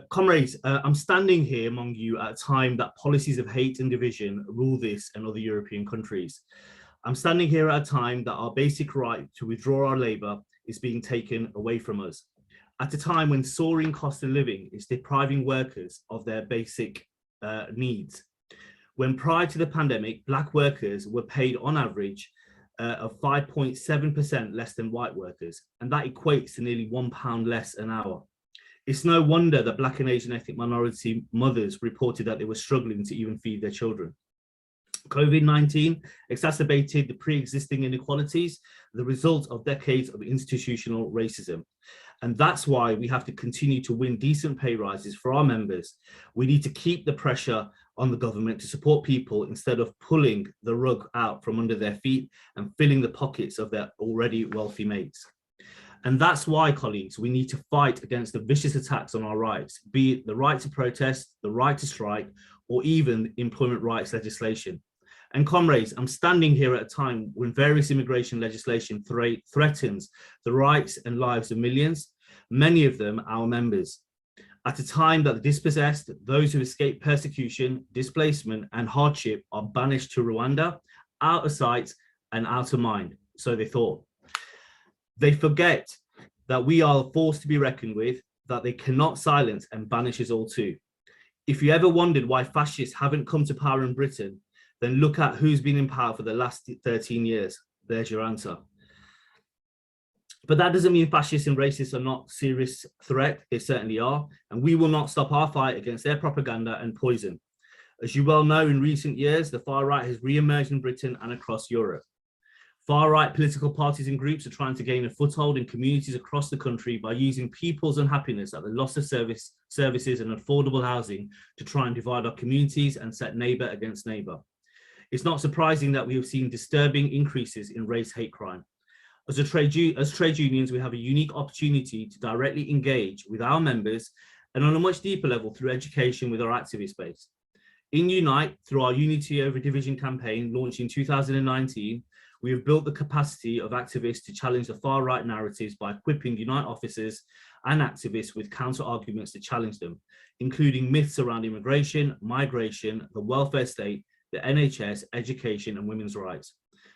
Comrades, I'm standing here among you at a time that policies of hate and division rule this and other European countries. I'm standing here at a time that our basic right to withdraw our labour is being taken away from us. At a time when soaring cost of living is depriving workers of their basic needs. When prior to the pandemic, black workers were paid on average of 5.7% less than white workers, and that equates to nearly £1 less an hour. It's no wonder that black and Asian ethnic minority mothers reported that they were struggling to even feed their children. COVID-19 exacerbated the pre-existing inequalities, the result of decades of institutional racism. And that's why we have to continue to win decent pay rises for our members. We need to keep the pressure on the government to support people instead of pulling the rug out from under their feet and filling the pockets of their already wealthy mates. And that's why, colleagues, we need to fight against the vicious attacks on our rights, be it the right to protest, the right to strike, or even employment rights legislation. And comrades, I'm standing here at a time when various immigration legislation threatens the rights and lives of millions, many of them our members. At a time that the dispossessed, those who escape persecution, displacement, and hardship are banished to Rwanda, out of sight and out of mind, so they thought. They forget that we are a force to be reckoned with, that they cannot silence and banish us all too. If you ever wondered why fascists haven't come to power in Britain, then look at who's been in power for the last 13 years. There's your answer. But that doesn't mean fascists and racists are not a serious threat. They certainly are. And we will not stop our fight against their propaganda and poison. As you well know, in recent years, the far right has re-emerged in Britain and across Europe. Far-right political parties and groups are trying to gain a foothold in communities across the country by using people's unhappiness at the loss of services and affordable housing to try and divide our communities and set neighbour against neighbour. It's not surprising that we have seen disturbing increases in race hate crime. As trade unions, we have a unique opportunity to directly engage with our members and on a much deeper level through education with our activist base. In Unite, through our Unity Over Division campaign launched in 2019, we have built the capacity of activists to challenge the far-right narratives by equipping Unite officers and activists with counter-arguments to challenge them, including myths around immigration, migration, the welfare state, the NHS, education, and women's rights.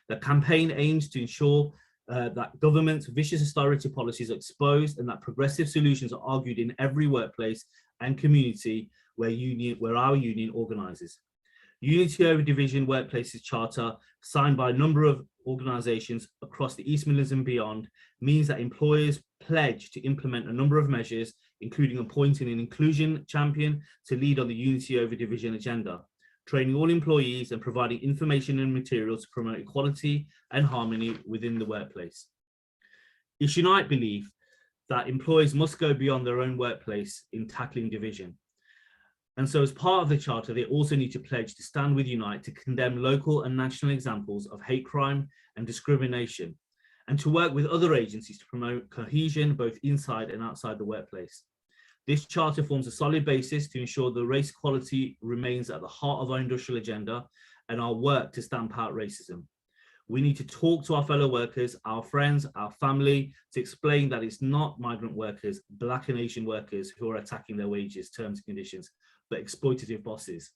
The campaign aims to ensure that government's vicious austerity policies are exposed and that progressive solutions are argued in every workplace and community where our union organises. Unity Over Division Workplaces Charter, signed by a number of organisations across the East Midlands and beyond, means that employers pledge to implement a number of measures, including appointing an inclusion champion to lead on the Unity Over Division agenda, training all employees and providing information and materials to promote equality and harmony within the workplace. It's Unite belief that employers must go beyond their own workplace in tackling division. And so as part of the charter, they also need to pledge to stand with Unite to condemn local and national examples of hate crime and discrimination, and to work with other agencies to promote cohesion both inside and outside the workplace. This charter forms a solid basis to ensure that race equality remains at the heart of our industrial agenda and our work to stamp out racism. We need to talk to our fellow workers, our friends, our family, to explain that it's not migrant workers, Black and Asian workers who are attacking their wages, terms and conditions, but exploitative bosses.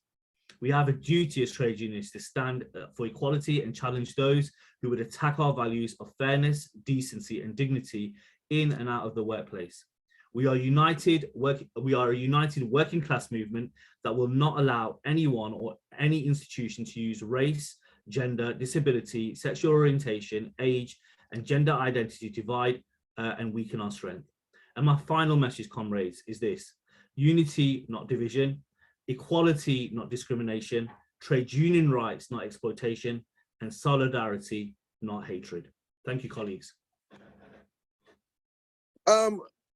We have a duty as trade unionists to stand for equality and challenge those who would attack our values of fairness, decency and dignity in and out of the workplace. We are a united working class movement that will not allow anyone or any institution to use race, gender, disability, sexual orientation, age, and gender identity to divide and weaken our strength. And my final message, comrades, is this: unity, not division; equality, not discrimination; trade union rights, not exploitation; and solidarity, not hatred. Thank you, colleagues.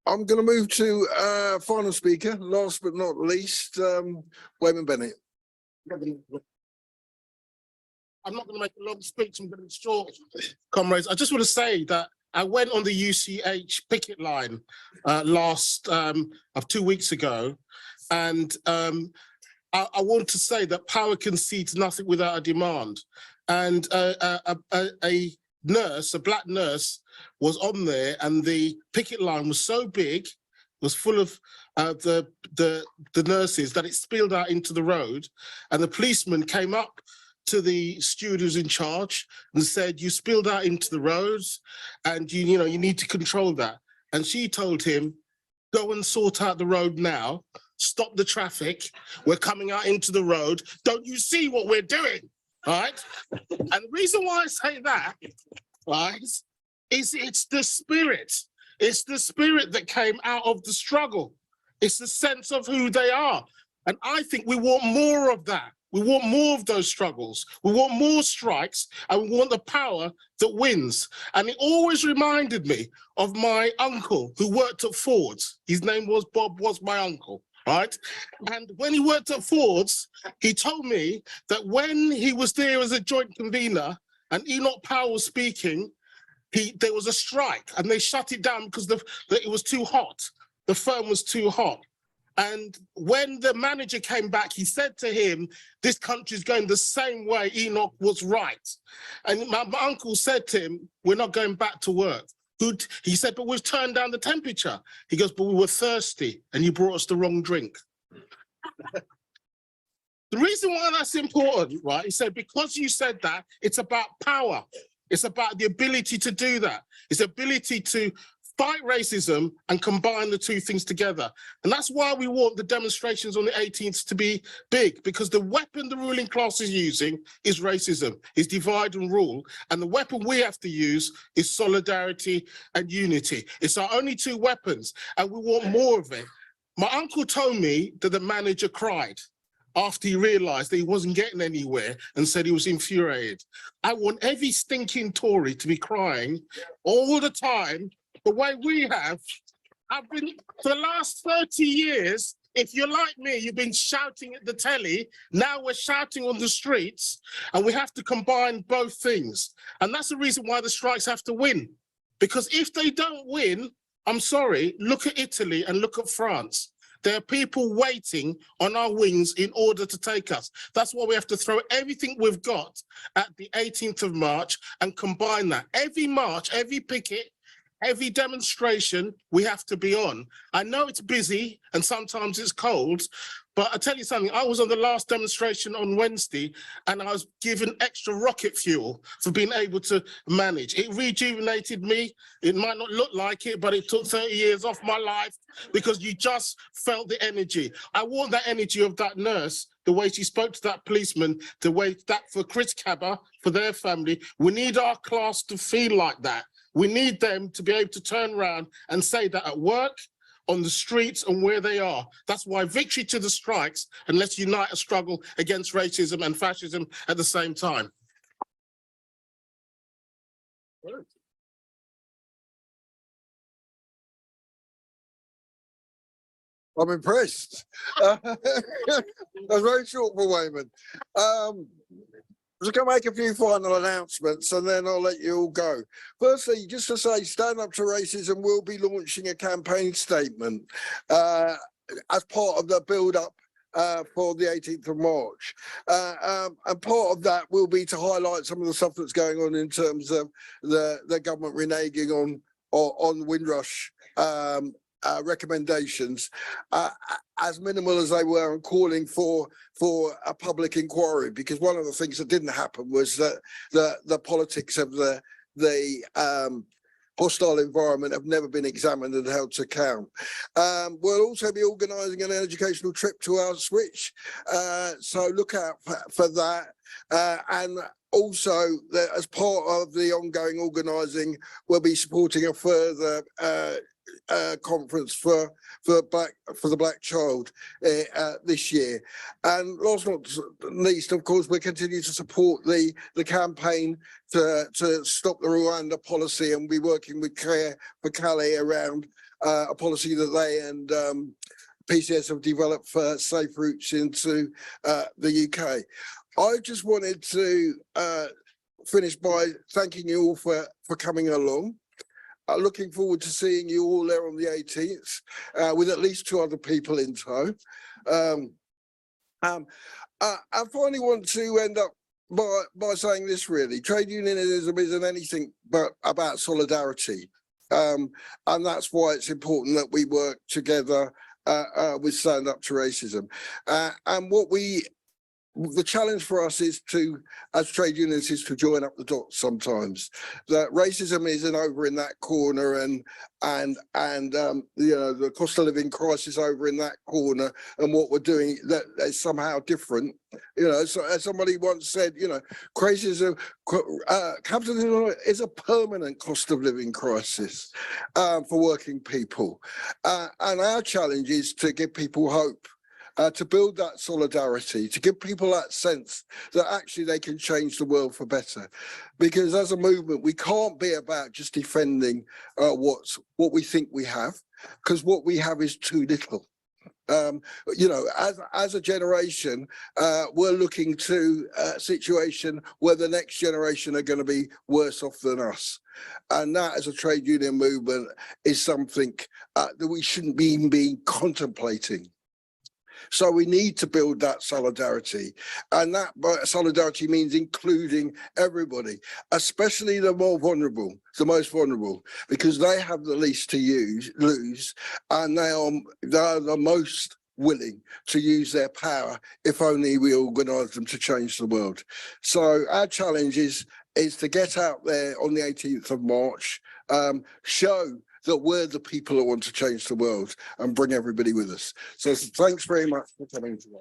I'm going to move to final speaker, last but not least, Weyman Bennett. I'm not going to make a long speech, I'm going to be short, comrades. I just want to say that I went on the UCH picket line of 2 weeks ago, and I want to say that power concedes nothing without a demand. And a nurse, a Black nurse, was on there, and the picket line was so big was full of the nurses, that it spilled out into the road, and the policeman came up to the steward who's in charge and said, you spilled out into the roads, and you know, you need to control that. And she told him, go and sort out the road now, stop the traffic, we're coming out into the road, don't you see what we're doing, right? And the reason why I say that, right, is it's the spirit that came out of the struggle. It's the sense of who they are. And I think we want more of that. We want more of those struggles. We want more strikes, and we want the power that wins. And it always reminded me of my uncle who worked at Ford's. His name was Bob, was my uncle, right? And when he worked at Ford's, he told me that when he was there as a joint convener and Enoch Powell was speaking, there was a strike and they shut it down because it was too hot. The firm was too hot. And when the manager came back, he said to him, this country is going the same way. Enoch was right. And my uncle said to him, we're not going back to work. He said, but we've turned down the temperature. He goes, but we were thirsty and you brought us the wrong drink. The reason why that's important, right? He said, because you said that, it's about power. It's about the ability to do that. It's the ability to fight racism and combine the two things together. And that's why we want the demonstrations on the 18th to be big, because the weapon the ruling class is using is racism, is divide and rule. And the weapon we have to use is solidarity and unity. It's our only two weapons, and we want more of it. My uncle told me that the manager cried after he realized that he wasn't getting anywhere and said he was infuriated. I want every stinking Tory to be crying all the time the way we have. I've been, for the last 30 years, if you're like me, you've been shouting at the telly, now we're shouting on the streets, and we have to combine both things. And that's the reason why the strikes have to win. Because if they don't win, I'm sorry, look at Italy and look at France. There are people waiting on our wings in order to take us. That's why we have to throw everything we've got at the 18th of March and combine that. Every march, every picket, every demonstration we have to be on. I know it's busy and sometimes it's cold, but I tell you something, I was on the last demonstration on Wednesday and I was given extra rocket fuel for being able to manage. It rejuvenated me. It might not look like it, but it took 30 years off my life because you just felt the energy. I want that energy of that nurse, the way she spoke to that policeman, the way that for Chris Cabba, for their family. We need our class to feel like that. We need them to be able to turn around and say that at work, on the streets, and where they are. That's why victory to the strikes, and let's unite a struggle against racism and fascism at the same time. I'm impressed. That's very short for Weyman. I'm just going to make a few final announcements and then I'll let you all go. Firstly, just to say, Stand Up to Racism will be launching a campaign statement as part of the build-up for the 18th of March. And part of that will be to highlight some of the stuff that's going on in terms of the government reneging on Windrush recommendations, as minimal as they were, and calling for a public inquiry, because one of the things that didn't happen was that the politics of the hostile environment have never been examined and held to account. We'll also be organising an educational trip to our switch, so look out for that. And also, as part of the ongoing organising, we'll be supporting a further conference for the black child this year. And last but not least, of course, we continue to support the campaign to stop the Rwanda policy, and be working with Care for Calais around a policy that they and PCS have developed for safe routes into the UK. I just wanted to finish by thanking you all for coming along. Looking forward to seeing you all there on the 18th with at least 2 other people in tow. I finally want to end up by saying this, really. Trade unionism isn't anything but about solidarity. And that's why it's important that we work together with Stand Up to Racism. And the challenge for us is to, as trade unions, is to join up the dots sometimes. That racism isn't over in that corner, and you know, the cost of living crisis over in that corner, and what we're doing that is somehow different. You know, so as somebody once said, you know, capitalism is a permanent cost of living crisis for working people, and our challenge is to give people hope. To build that solidarity, to give people that sense that actually they can change the world for better. Because as a movement, we can't be about just defending what we think we have, because what we have is too little. You know, as a generation, we're looking to a situation where the next generation are going to be worse off than us. And that, as a trade union movement, is something that we shouldn't be even contemplating. So we need to build that solidarity, and that solidarity means including everybody, especially the more vulnerable, the most vulnerable, because they have the least to lose, and they are the most willing to use their power if only we organise them to change the world. So our challenge is to get out there on the 18th of March, show that we're the people that want to change the world, and bring everybody with us. So thanks very much for coming today.